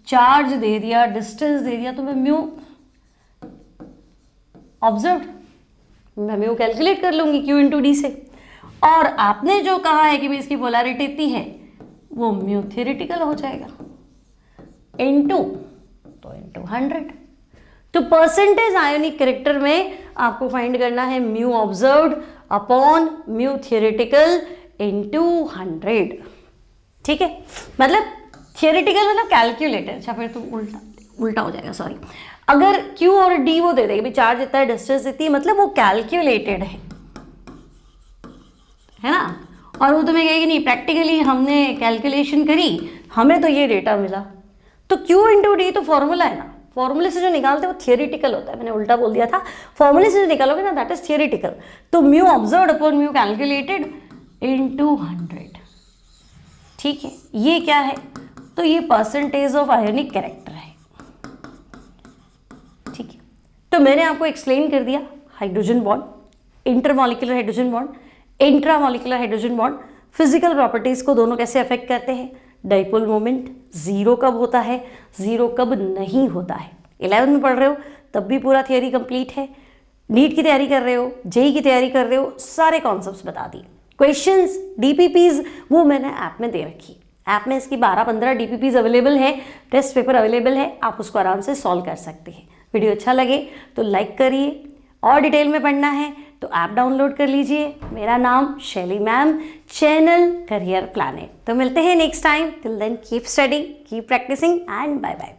चार्ज दे दिया, डिस्टेंस दे दिया, तो मैं म्यू ऑब्जर्व, मैं म्यू कैलकुलेट कर लूंगी Q इंटू डी से। और आपने जो कहा है कि भाई इसकी पोलैरिटी इतनी है, वो म्यू थियोरेटिकल हो जाएगा इनटू, तो इनटू 100। तो परसेंटेज आयोनिक कैरेक्टर में आपको फाइंड करना है mu observed upon mu theoretical into 100, ठीक है। मतलब थियोरेटिकल मतलब कैलकुलेटेड, अच्छा फिर तो उल्टा हो जाएगा, सॉरी। अगर Q और D वो दे देंगे, चार्ज इतना है, डिस्टेंस इतनी, मतलब वो कैलकुलेटेड है ना। और वो तुम्हें कहेगी नहीं प्रैक्टिकली हमने कैलकुलेशन करी, हमें तो ये डेटा मिला। तो Q इंटू डी तो फॉर्मूला है ना, फॉर्मूले से जो निकालते हैं वो थियोरेटिकल होता है, मैंने उल्टा बोल दिया था, फॉर्मूले से जो निकालोगे ना दैट इज थियोरेटिकल। तो mu observed upon mu calculated into 100, ठीक है। ये क्या है, तो ये परसेंटेज ऑफ आयोनिक कैरेक्टर है, ठीक है। तो मैंने आपको एक्सप्लेन कर दिया hydrogen bond, intermolecular hydrogen bond, intramolecular hydrogen bond, physical properties को दोनों कैसे अफेक्ट करते हैं, डाइपोल मोमेंट जीरो कब होता है, जीरो कब नहीं होता है। 11th में पढ़ रहे हो तब भी पूरा थियरी कंप्लीट है। नीट की तैयारी कर रहे हो, जेई की तैयारी कर रहे हो, सारे कॉन्सेप्ट्स बता दिए। क्वेश्चंस, डीपीपीज वो मैंने ऐप में दे रखी। ऐप में इसकी 12-15 डीपीपीज अवेलेबल है, टेस्ट पेपर अवेलेबल है, आप उसको आराम से सॉल्व कर सकते हैं। वीडियो अच्छा लगे तो लाइक करिए, और डिटेल में पढ़ना है तो ऐप डाउनलोड कर लीजिए। मेरा नाम Shaili ma'am, channel career planet. तो मिलते हैं next time. Till then keep study, keep practising and bye bye.